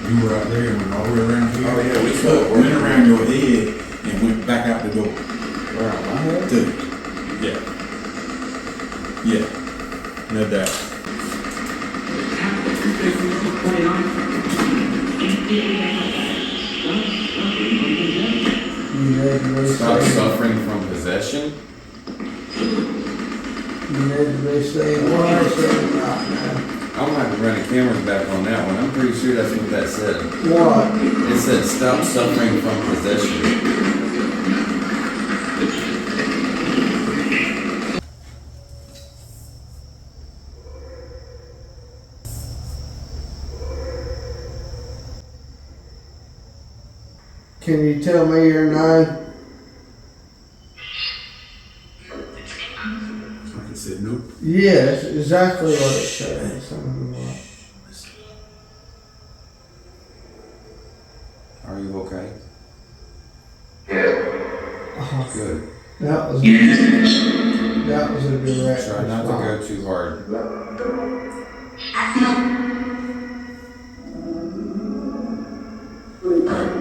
You were out there and went all the way around here. Oh, yeah, we saw So orb. went around your head and went back out the door. Around my head? Dude. Yeah. Yeah, no doubt. You ready to Stop say? suffering from possession? You ready to say what I said right now? I'm gonna have to run the cameras back on that one. I'm pretty sure that's what that said. What? It said stop suffering from possession. Can you tell me your name? I said nope. Yes, exactly what it says. Something like. Are you okay? Oh, Good. that was a direct Try not to go response. too hard.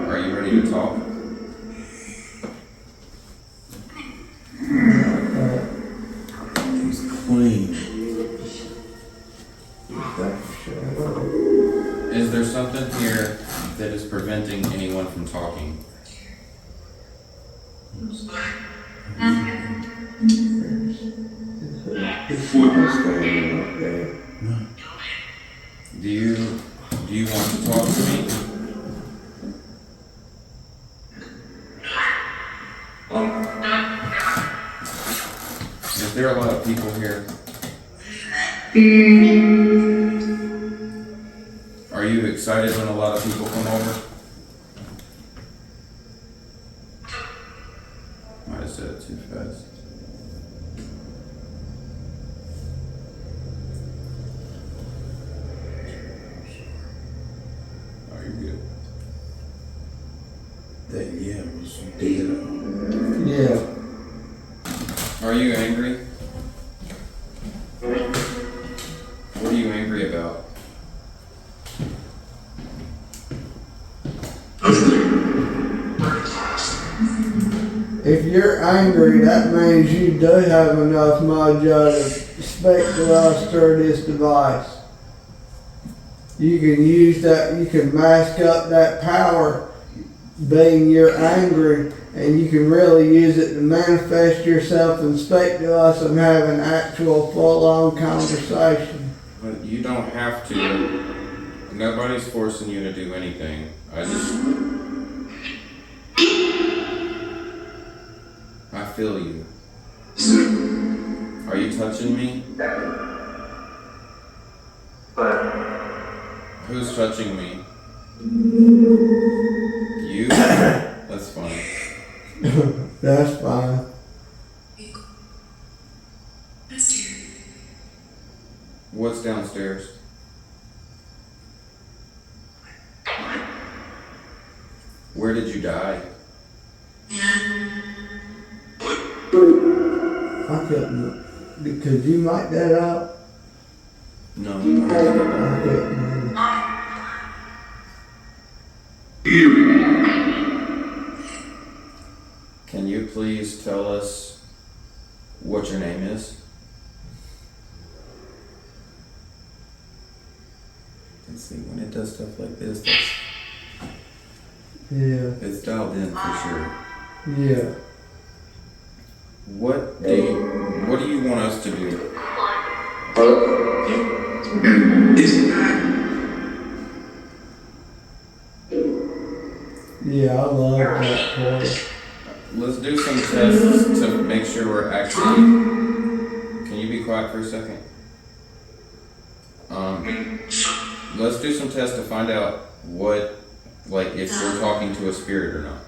Are you ready to talk? It's clean. Is there something here that is preventing anyone from talking? Do you want to talk to me? Is there a lot of people here? Are you excited when a lot of people come over? Might have said it too fast. Oh, you're good. That yeah was dead. Yeah. Are you angry? What are you angry about? If you're angry, that means you do have enough mojo to speak to us through this device. You can use that, you can mask up that power being you're angry, and you can really use it to manifest yourself and speak to us and have an actual full-on conversation. But you don't have to. Nobody's forcing you to do anything. I feel you. Are you touching me? Who's touching me? You? That's funny. That's fine. What's downstairs? Where did you die? I couldn't. Could you make that up? No. I couldn't. Can you please tell us what your name is? And see, when it does stuff like this, Yeah. it's dialed in for sure. Yeah. What do you want us to do? Yeah, I love that part. Let's do some tests to make sure we're actually. Can you be quiet for a second? Let's do some tests to find out what, like, if we're talking to a spirit or not.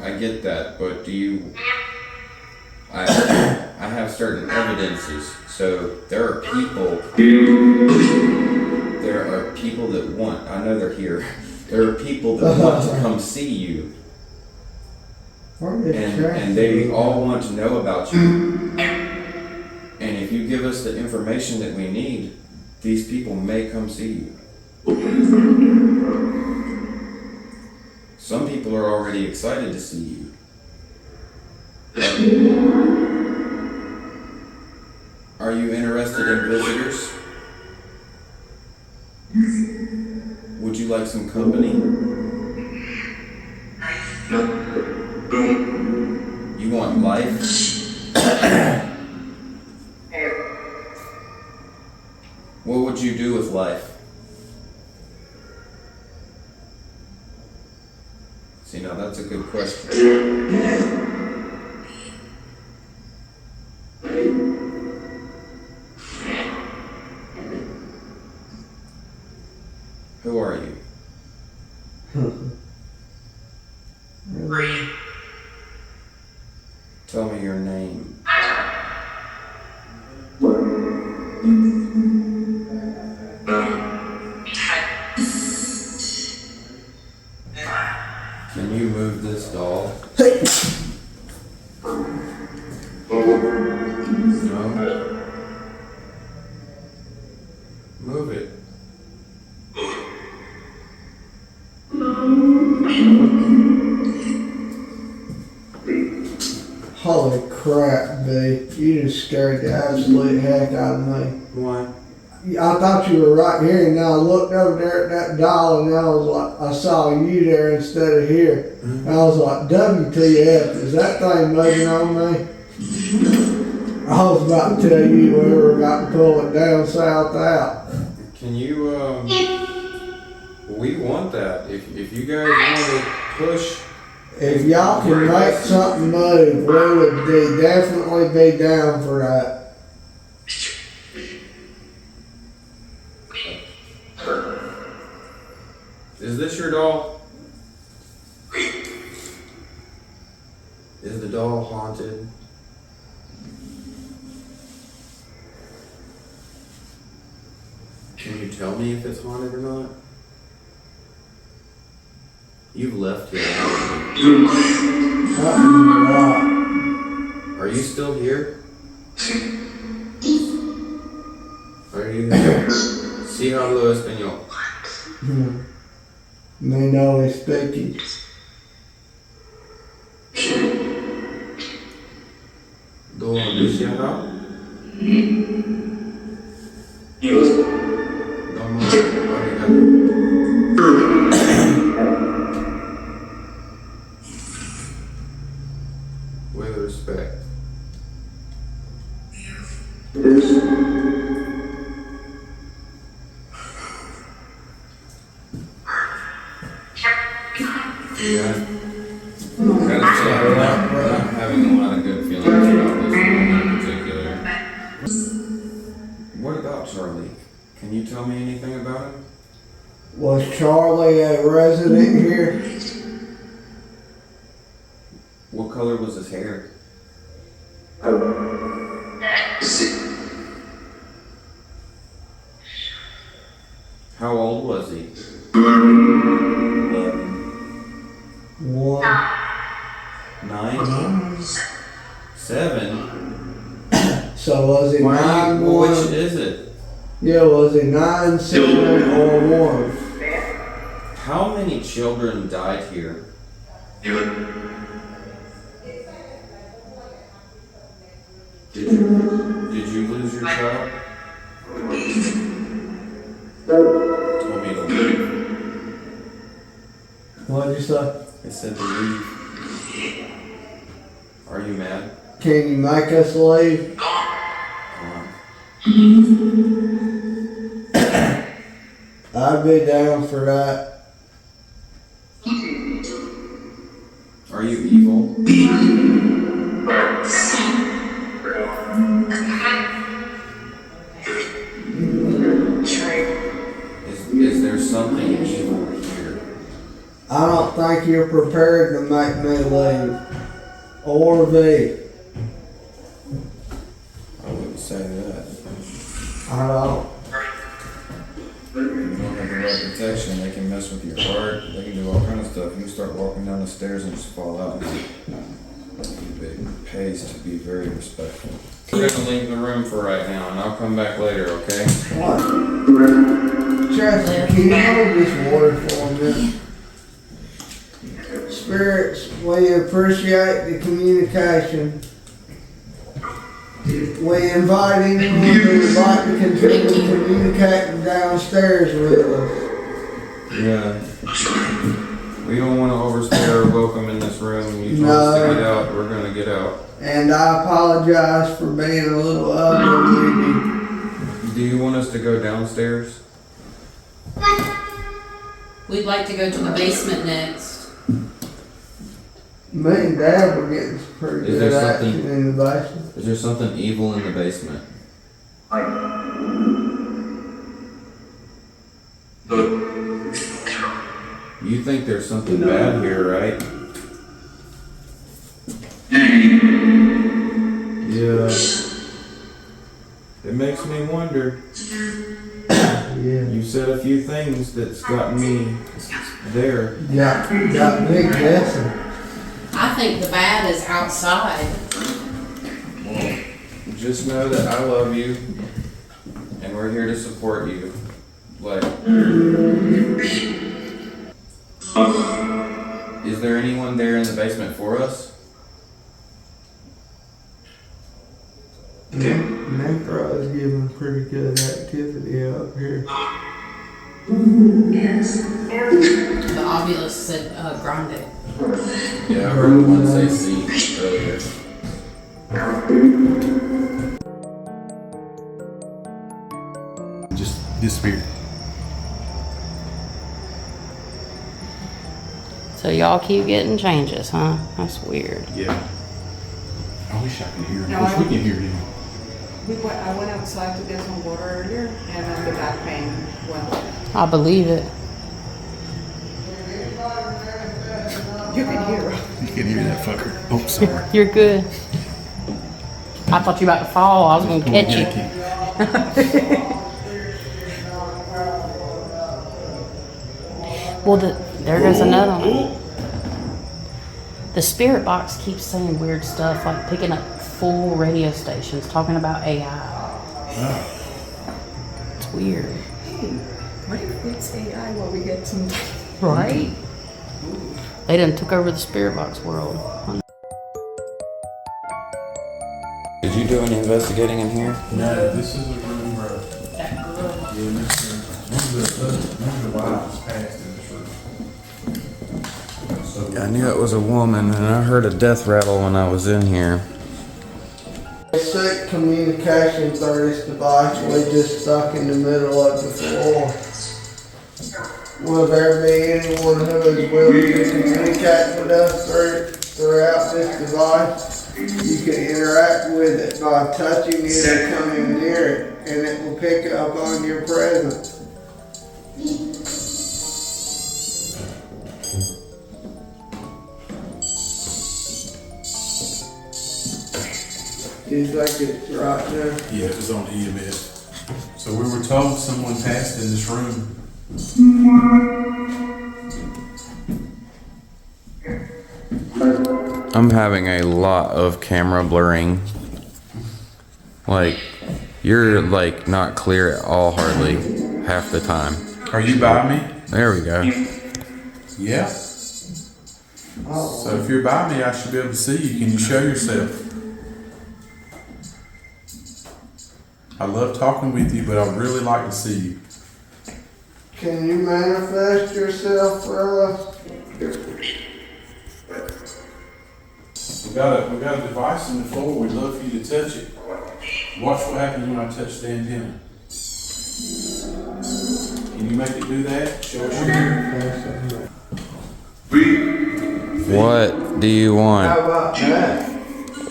I get that, but do you? I have certain evidences. So there are people that want. I know they're here. There are people that want to come see you, and they all want to know about you. And if you give us the information that we need, these people may come see you. Some people are already excited to see you. Are you interested in visitors? Would you like some company? You want life? What would you do with life? See, now that's a good question. Who are you? Really? Tell me your name. Can you move this doll? No? Move it. Holy crap, B. You just scared the absolute heck out of me. Why? I thought you were right here, and now I looked over there at that doll, and I was like, I saw you there instead of here. And I was like, WTF, is that thing moving on me? I was about to tell you we were about to pull it down south out. Can you, we want that. If you guys want to push. If y'all can make something move, we would definitely be down for that. Is this your doll? Is the doll haunted? Can you tell me if it's haunted or not? You've left here, haven't you? Are you still here? Are you here? Sí hablo español. Me no speaking. ¿Dónde Luciana? With respect. Yeah. Gotta say, I'm not having a lot of good feelings about this one in particular. What about Charlie? Can you tell me anything about him? Was Charlie a resident here? What color was his hair? How old was he? 11. 1. 9? 7? So was it 9, 1? Which is it? Yeah, was it 9, 7, or 1? How many children died here? Did you lose your child? Told me to leave. What did you say? I said to leave. Are you mad? Can you make us leave? Come on. I'd be down for that. Are you evil? Is there something evil here? I don't think you're prepared to make me leave. Or be. I wouldn't say that. I don't. You don't have the right protection. They can mess with your heart. They can do all kinds of stuff. You can start walking down the stairs and just fall out. It pays to be very respectful. We're gonna leave the room for right now, and I'll come back later, okay? What? Chasity, can you hold this water for a minute? Spirits, we appreciate the communication. We invite anyone who would like to continue communicating downstairs with us. Yeah. We don't want to overstay our welcome in this room. You told us to get out, we're gonna get out. And I apologize for being a little ugly with you. Do you want us to go downstairs? We'd like to go to the basement next. Me and Dad were getting some pretty Is good there action something- in the basement. Is there something evil in the basement? You think there's something bad here, right? Yeah. It makes me wonder. Yeah. You said a few things that's got me there. Got me guessing. I think the bad is outside. Just know that I love you and we're here to support you. Like, is there anyone there in the basement for us? Necro is giving pretty good activity up here. The obelisk said grande. Yeah, I heard one say C earlier. Just disappeared. So y'all keep getting changes, huh? That's weird. Yeah. I wish I could hear him. No, Wish I- we could hear him. I went outside to get some water earlier, and then the back pain went away. I believe it. You can hear. You can hear that fucker. Oh, sorry. You're good. I thought you were about to fall. I was gonna catch you. Well, there goes another one. The spirit box keeps saying weird stuff, like picking up full radio stations, talking about AI. It's weird. What if it's AI while we get some? Right? They done took over the spirit box world. Did you do any investigating in here? No, this is a room where. Yeah, this is one of the wives passed in this room. So I knew it was a woman and I heard a death rattle when I was in here. Seek communication through this device. We just stuck in the middle of the floor. Will there be anyone who is willing to communicate with us throughout this device? You can interact with it by touching it or coming near it, and it will pick up on your presence. Do you think it's right there? yeah, it was on EMS. So we were told someone passed in this room. I'm having a lot of camera blurring. Like, you're like not clear at all hardly half the time. Are you by me? There we go. Yeah. So if you're by me, I should be able to see you. Can you show yourself? I love talking with you, but I'd really like to see you. Can you manifest yourself for us? We got a device in the floor. We'd love for you to touch it. Watch what happens when I touch the antenna. Can you make it do that? Show us your. What do you How want? about that?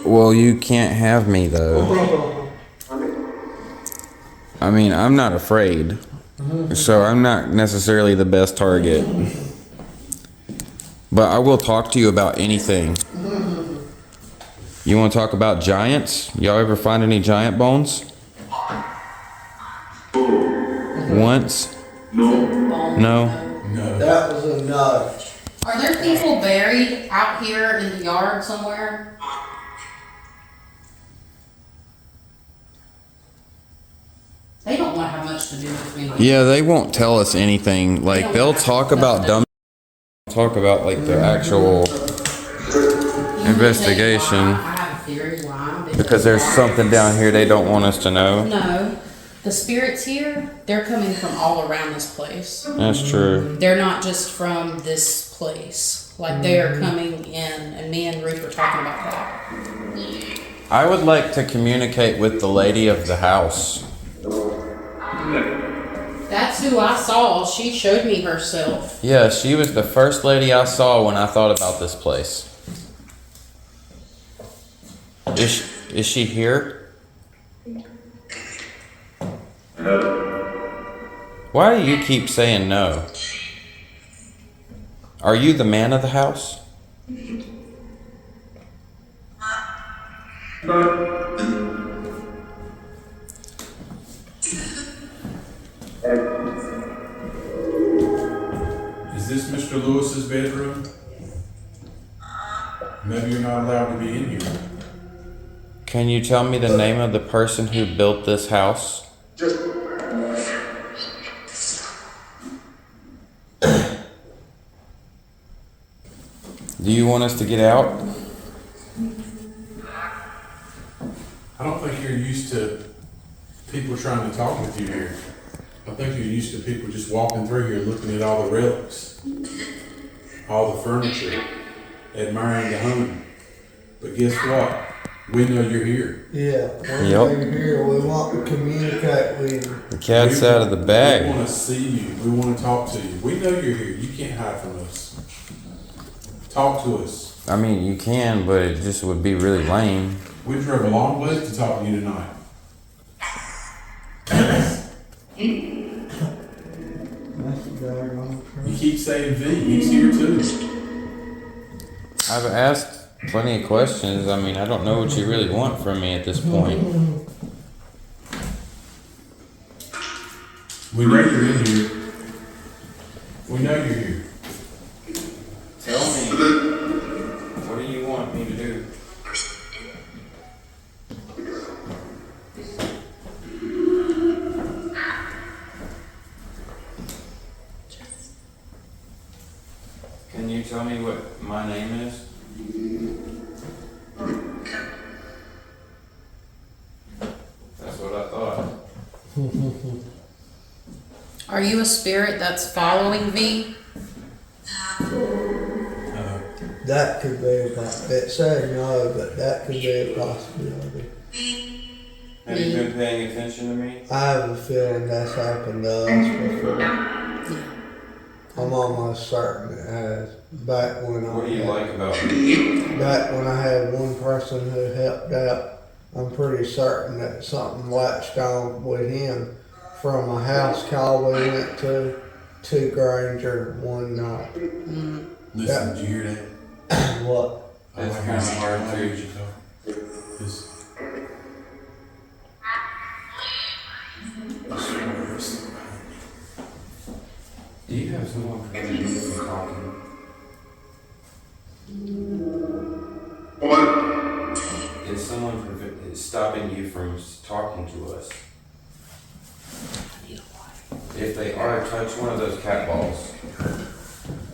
Well, you can't have me though. I mean, I'm not afraid. So I'm not necessarily the best target. But I will talk to you about anything. You want to talk about giants? Y'all ever find any giant bones? Once? No? That was a no. Are there people buried out here in the yard somewhere? They don't want to have much to do with me. Yeah, they won't tell us anything. Like, they'll talk about dumb, talk about like the actual investigation. I have a theory why. Because there's something down here they don't want us to know. No. The spirits here, they're coming from all around this place. That's true. They're not just from this place. Like they are coming in, and me and Ruth were talking about that. I would like to communicate with the lady of the house. That's who I saw. She showed me herself. Yeah, she was the first lady I saw when I thought about this place. Is she here? Why do you keep saying no? Are you the man of the house? Is this Mr. Lewis's bedroom? Maybe you're not allowed to be in here. Can you tell me the name of the person who built this house? Do you want us to get out? I don't think you're used to people trying to talk with you here. I think you're used to people just walking through here looking at all the relics, all the furniture, admiring the home. But guess what? We know you're here. Yeah, when Yep. you're here, we want to communicate with you. The cat's out of the We bag. want to see you. We want to talk to you. We know you're here. You can't hide from us. Talk to us. I mean, you can, but it just would be really lame. We drove a long way to talk to you tonight. That's the daggone You truth. keep saying V. He's here too. I've asked plenty of questions. I mean, I don't know what you really want from me at this point. We know you're in here. We know you're here. Tell me, what do you want me to do? Can you tell me what my name is? That's what I thought. Are you a spirit that's following V? That could be a it says no, but that could be a possibility. Have you been paying attention to me? I have a feeling that's happened to us before. I'm almost certain it has. Back when What do you like about me? back when I had one person who helped out, I'm pretty certain that something latched on with him from a house call we went to Granger one night. Listen, did you hear that? What? That's kind of hard I heard to. you talk. This. Do you have someone preventing you from talking? Is someone stopping you from talking to us? If they are, touch one of those cat balls.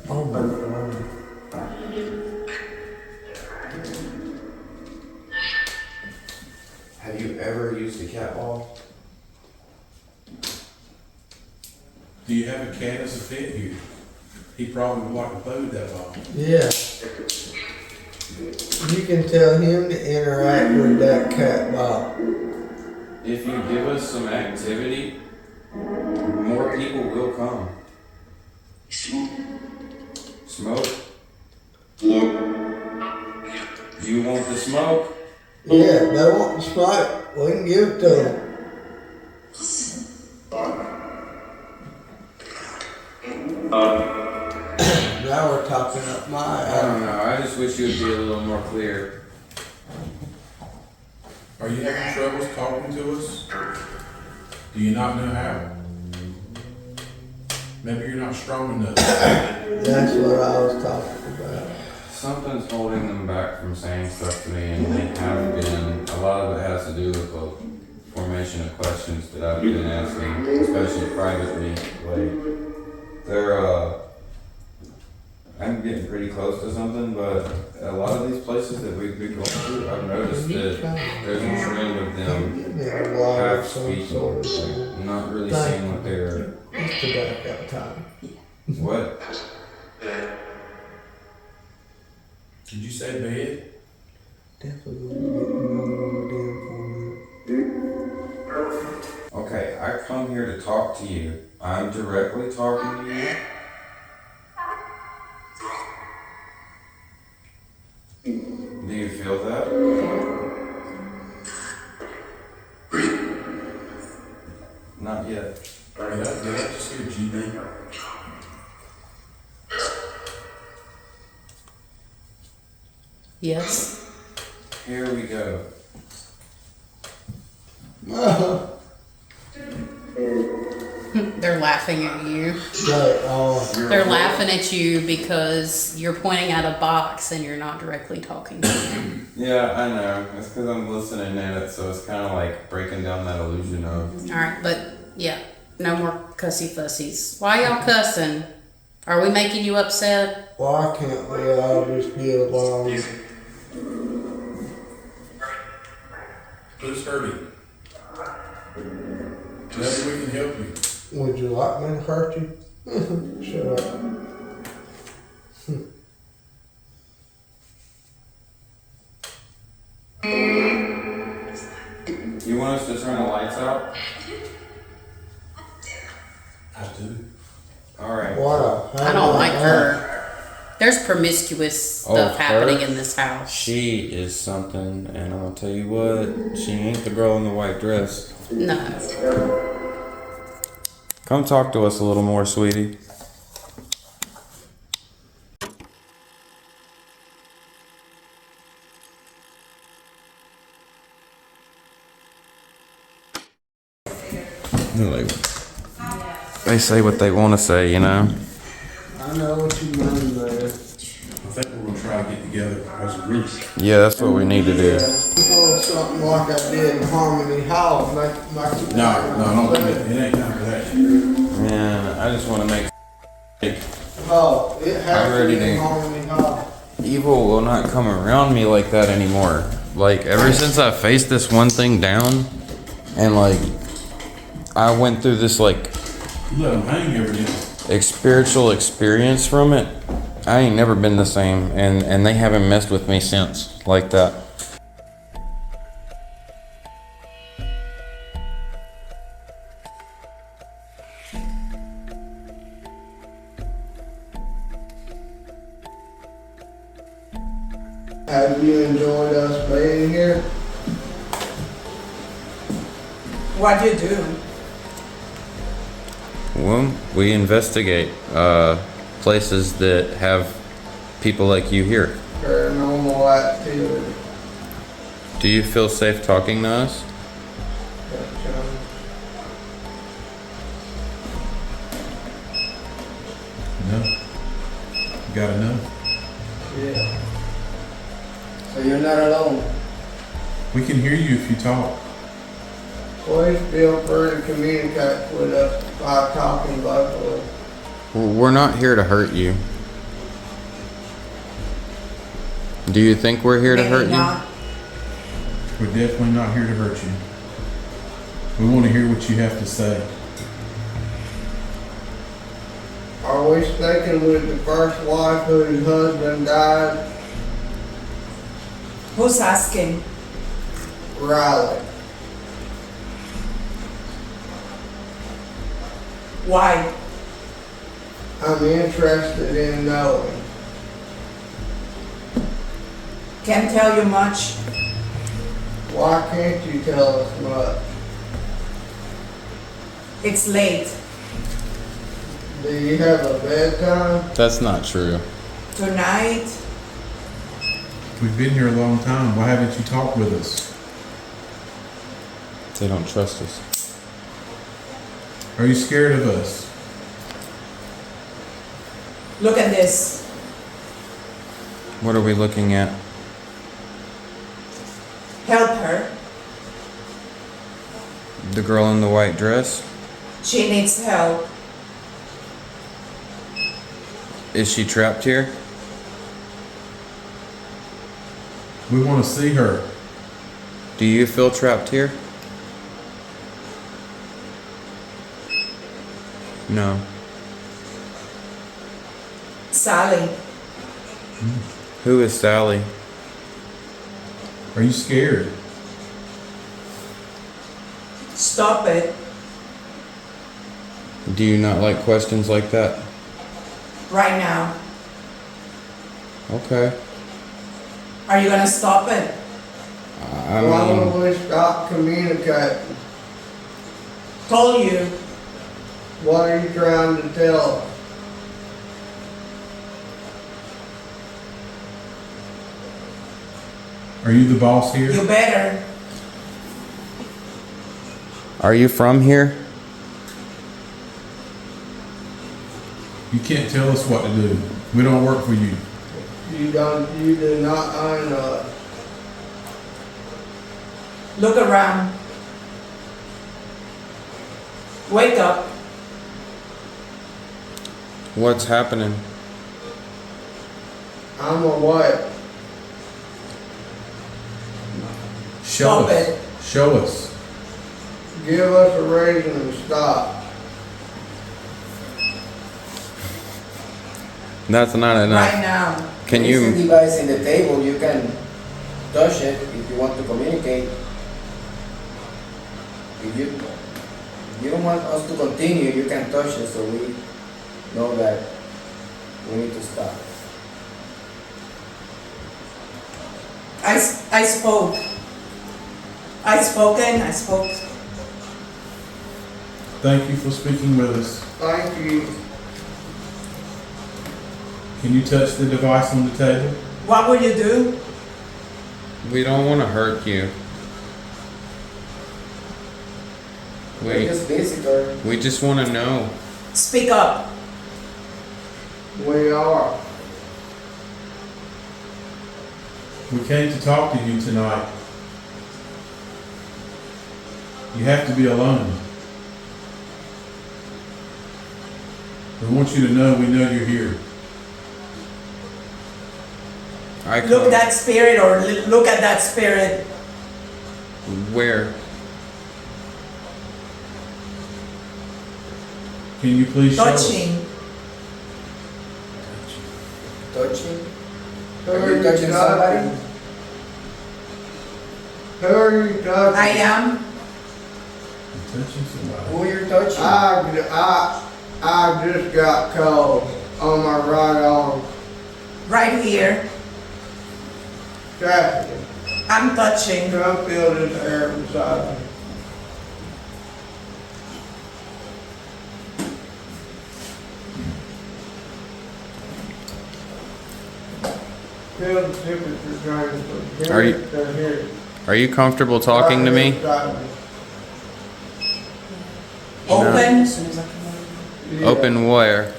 Oh my God. Have you ever used a cat ball? Do you have a cat as a pet here? He probably would like to play with that ball. Yeah. You can tell him to interact with that cat ball. If you give us some activity, more people will come. Smoke? You want the smoke? Yeah, they want to smoke. We can give it to them. Now we're talking up my I don't know. I just wish you would be a little more clear. Are you having troubles talking to us? Do you not know how? Maybe you're not strong enough. That's what I was talking about. Something's holding them back from saying stuff to me, and they have been. A lot of it has to do with the formation of questions that I've been asking, especially privately. Like, they're, I'm getting pretty close to something, but a lot of these places that we've been going to, I've noticed that there's a trend of them half speaking. I'm not really seeing what they're. It's the blackout time. What? Did you say bed? Definitely gonna get another one again Okay, I come here to talk to you. I'm directly talking to you. Do you feel that? Not yet. Did I just hear GB? Yes. Here we go. They're laughing at you. for me. They're laughing at you because you're pointing at a box and you're not directly talking to them. Yeah, I know. It's because I'm listening in it, so it's kind of like breaking down that illusion of. Alright, but yeah, no more cussy fussies. Why y'all cussing? Are we making you upset? Why can't we all just get along? Who's hurting? Maybe we can help you. Would you like me to hurt you? Shut up. You want us to turn the lights out? I do. Alright. Wow. I don't like her. There's promiscuous stuff happening in this house. She is something, and I'll tell you what, she ain't the girl in the white dress. No. Come talk to us a little more, sweetie. They say what they want to say, you know? I know what you mean there. I think we're gonna try to get together as a group. Yeah, that's what we need to do. Oh, something like I did in Harmony Hall. No, don't do it. It ain't time for that. Man, I just want to make. Oh, it has I'm to ready be in to- Harmony Hall. Evil will not come around me like that anymore. Like, ever since I faced this one thing down, and like, I went through this like You let them hang every day. spiritual experience from it, I ain't never been the same, and they haven't messed with me since like that. Have you enjoyed us being here? What do you do? Well, we investigate places that have people like you here. Paranormal activity. Do you feel safe talking to us? No. You gotta know. Yeah. So you're not alone. We can hear you if you talk. Please feel free to communicate with us by talking locally. We're not here to hurt you. Do you think we're here to hurt you? Not. We're definitely not here to hurt you. We want to hear what you have to say. Are we speaking with the first wife whose husband died? Who's asking? Riley. Why? I'm interested in knowing. Can't tell you much. Why can't you tell us much? It's late. Do you have a bedtime? That's not true. Tonight, We've been here a long time. Why haven't you talked with us? They don't trust us. Are you scared of us? look at this. What are we looking at? Help her. The girl in the white dress? She needs help. Is she trapped here? We want to see her. Do you feel trapped here? No. Sally, Who is Sally? Are you scared? stop it Do you not like questions like that? right now. Okay. Are you gonna stop it? I Why mean, don't we stop communicating? Told you. What are you trying to tell us? Are you the boss here? You better. are you from here? You can't tell us what to do. We don't work for you. You do not own us. Look around. Wake up. What's happening? I'm awake. Show Stop us. it. Show us. Give us a reason to stop. That's not enough. Right now. Can There is a you? device in the table, you can touch it if you want to communicate. If you don't want us to continue, you can touch it so we know that we need to stop. I spoke. I spoke. Thank you for speaking with us. Thank you. Can you touch the device on the table? What will you do? We don't want to hurt you. We're just visitor. We just want to know. Speak up. We are. We came to talk to you tonight. You have to be alone. We want you to know we know you're here. Look at that spirit, or look at that spirit. Where? Can you please show us? Touching. Touching? Who Are are you you touching somebody? touching? Who are you touching? I am. Touching somebody. Who you're touching? I just got cold on my right arm. Right here. Chasity, I'm touching. come feel this air beside me. Feel the temperature change from Are here you- to here. Are you comfortable talking to Right me? beside me. Open. Yeah. Open where?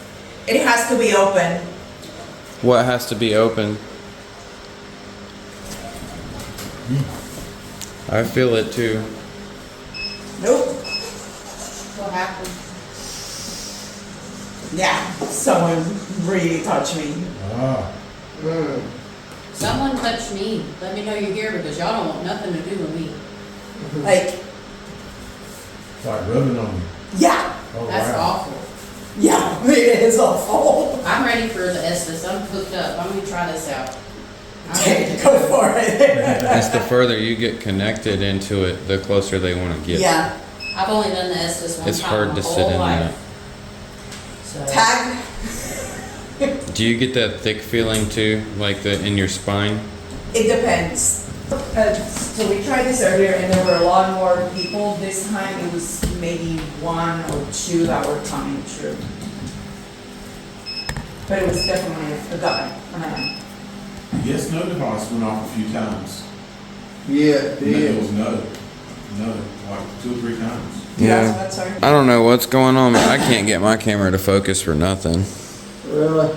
It has to be open. What has to be open? I feel it too. Nope. What happened? Yeah, someone really touched me. Ah. Mm. Someone touched me. Let me know you're here because y'all don't want nothing to do with me. Like, It's like rubbing on you. yeah, Oh, That's wow. awful. yeah, it is awful. I'm ready for the Estes. I'm hooked up. I'm gonna try this out. Go for it. It's the further you get connected into it, the closer they want to get. Yeah, I've only done the Estes one It's time hard my to whole sit in life. that. So, tag. Do you get that thick feeling too, like in your spine? It depends. So we tried this earlier and there were a lot more people. This time it was maybe 1 or 2 that were coming through. But it was definitely a guy, a man. Yes, no device went off a few times. Yeah, And then yeah. there was no, like 2 or 3 times. Yeah. That's our. I don't know what's going on, but I can't get my camera to focus for nothing. Really?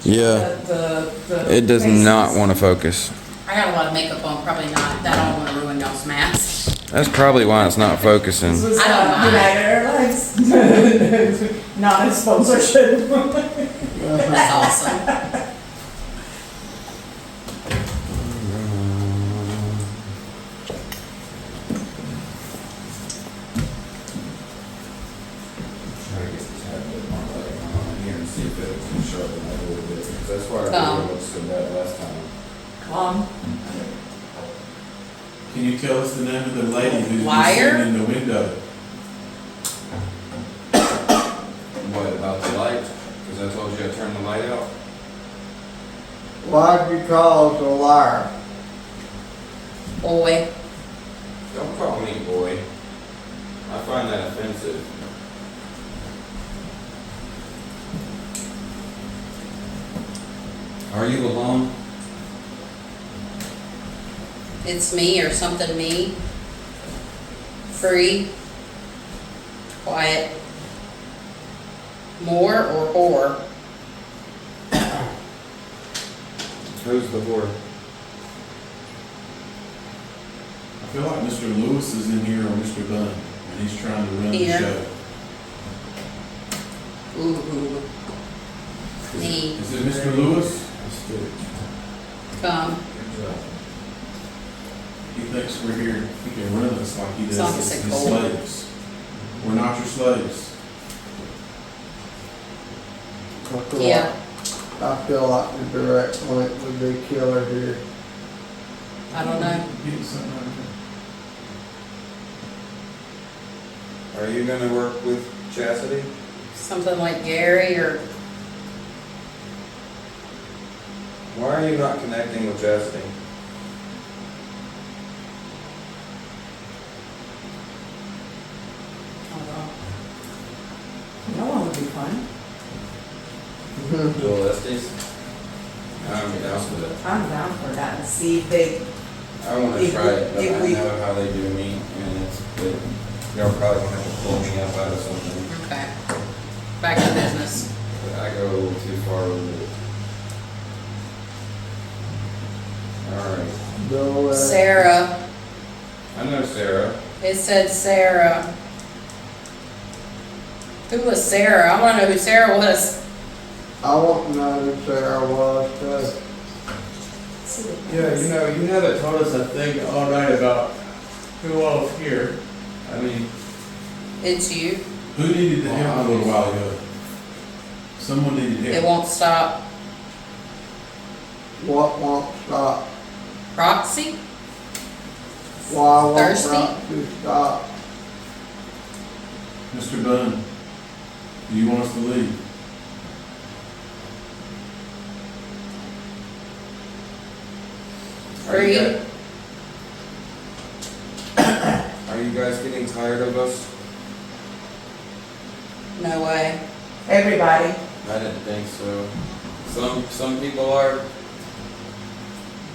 Yeah. The It does faces. not want to focus. I got a lot of makeup on. Probably not. That don't want to ruin y'all's mask. That's probably why it's not focusing. This was I don't mind. United Airlines. Not a sponsorship. That's awesome. Try to get the tablet on here and see if it can sharpen that a little bit. 'Cause that's why I Come. really looked so bad last time. Come. Can you tell us the name of the lady who's Liar? sitting in the window? What about the light? Because I told you I turned the light out. Why'd you call us a liar? Boy. Don't call me boy. I find that offensive. Are you alone? It's me or something me. Free. Quiet. More or whore? Who's the whore? I feel like Mr. Lewis is in here or Mr. Bunn, and he's trying to run Here. the show. Ooh. Me. Is it Mr. Lewis? Come. He thinks we're here. He can run us like he does Sounds his like gold. slaves. We're not your slaves. Yeah. I feel like the direct point would be killer here. I don't know. Get something out of it. Are you gonna work with Chasity? Something like Gary or Why are you not connecting with Chasity? I don't know. No one would be fun. Dual Estes? I'm down for that. I'm down for that and see if they, I wanna If try we- it, but if I we- know how they do me, and it's good. Y'all probably gonna have to pull me up out of something. Okay. Back to business. But I go a little too far with it. Alright. Go, Sarah. I know Sarah. It said Sarah. Who was Sarah? I want to know who Sarah was. I want to know who Sarah was, too. Yeah, you haven't told us a thing all night about who all's here. I mean, It's you. Who needed the help a little while ago? Someone needed It help. won't stop. What won't stop? Roxy? Why won't Thirsty? Roxy stop? Mr. Bunn, do you want us to leave? Free? Are you guys getting tired of us? No way. everybody. I didn't think so. Some people are.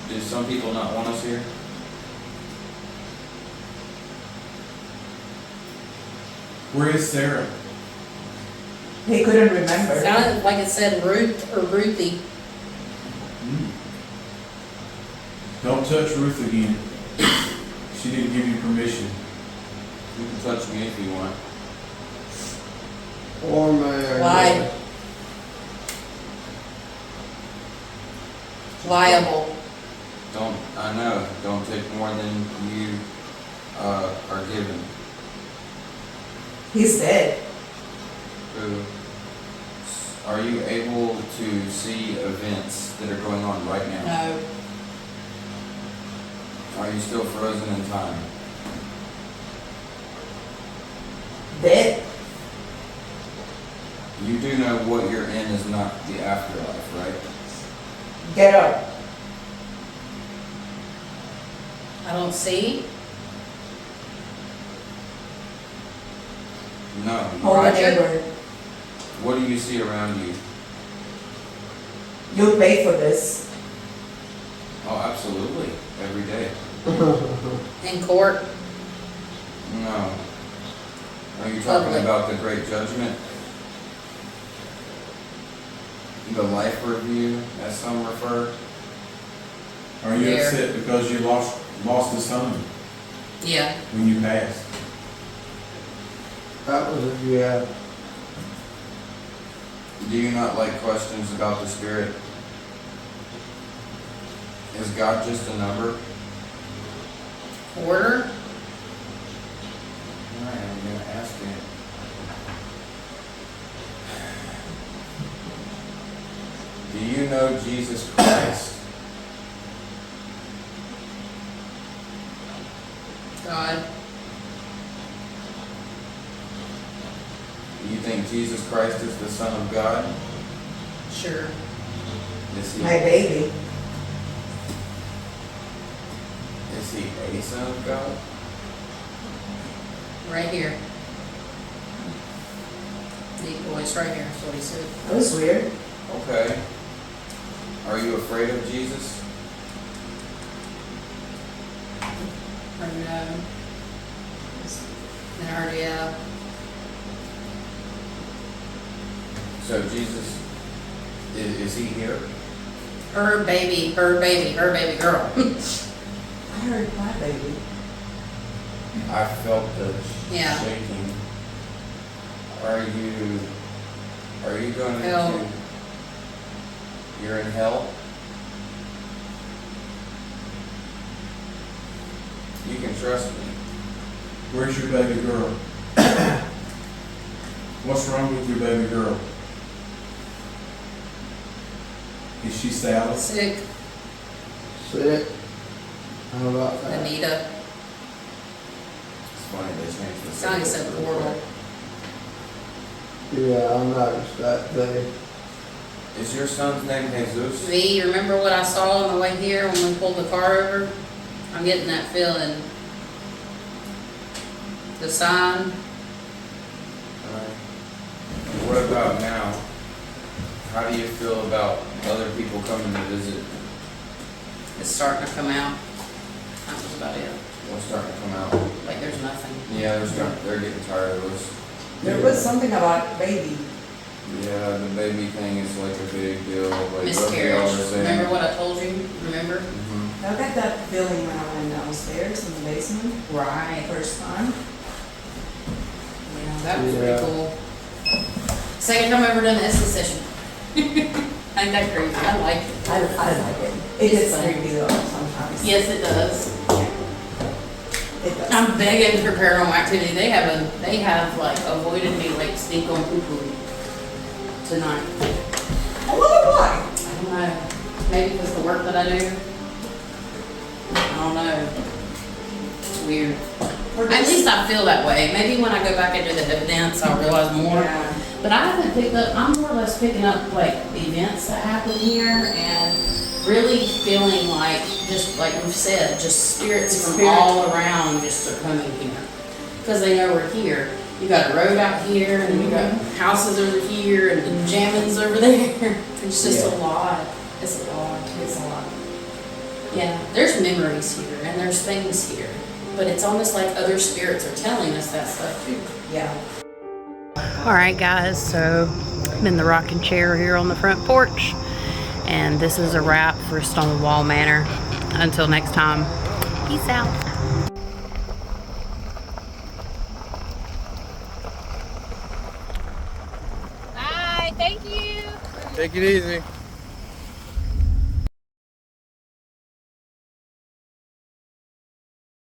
Do some people not want us here? Where is Sarah? He couldn't remember. Sounded like it said Ruth or Ruthie. Don't touch Ruth again. She didn't give you permission. You can touch me if you want. Or Mary. Why? Liable. Don't, I know, don't take more than you are given. He's dead. Who? Are you able to see events that are going on right now? No. Are you still frozen in time? Dead. You do know what you're in is not the afterlife, right? Get up. I don't see. No. Hold the Roger? neighbor. What do you see around you? You pay for this. Oh, absolutely. Every day. In court. No. Are you talking Public. about the Great Judgment? The life review, as some refer? Are you Where? upset because you lost a son Yeah. when you passed? That was a yeah. Do you not like questions about the spirit? Is God just a number? Order? Alright, I'm gonna ask you. Do you know Jesus Christ? God. Do you think Jesus Christ is the Son of God? Sure. Is he, My baby. is he a Son of God? Right here. Deep voice right here, that's what he said. That was weird. Okay. Are you afraid of Jesus? Or no. Or yeah. So Jesus, is he here? Her baby girl. I heard my baby. I felt the Yeah. shaking. Are you going Hell. into, you're in hell? You can trust me. Where's your baby girl? What's wrong with your baby girl? Is she Sally? Sick. Sick. How about that? Anita. It's funny, they changed the Sounded so subject real horrible. quick. Yeah, I noticed that thing. Is your son's name Jesus? V, you remember what I saw on the way here when we pulled the car over? I'm getting that feeling. The sign. What about now? How do you feel about other people coming to visit? It's starting to come out. That was about it. What's starting to come out? Like there's nothing. Yeah, they're getting tired of us. There was something about baby. Yeah, the baby thing is like a big deal. Like what y'all Miscarriage. are saying. Remember what I told you? Remember? Mhm. I got that feeling when I went downstairs in the basement Right. first time. Yeah, that was Yeah. pretty cool. Second time ever done the SE session. Ain't that crazy? I like it. I like it. It It's gets fun. creepy though sometimes. Yes, it does. It does. I'm begging for paranormal activity. They have like avoided me like sneak on poo poo tonight. I wonder why. I don't know. Maybe because the work that I do. I don't know. It's weird. At least I feel that way. Maybe when I go back into the evidence, I'll realize more. Yeah. But I haven't picked up, I'm more or less picking up like events that happen here and really feeling like, just like we've said, just spirits from all around just are coming here. Because they know we're here. You got a road out here and you got houses over here and jammins over there. It's just a lot. It's a lot. It's a lot. Yeah, there's memories here and there's things here. But it's almost like other spirits are telling us that stuff too. Yeah. Alright guys, so I'm in the rocking chair here on the front porch. And this is a wrap for Stonewall Manor. Until next time, peace out. Take it easy.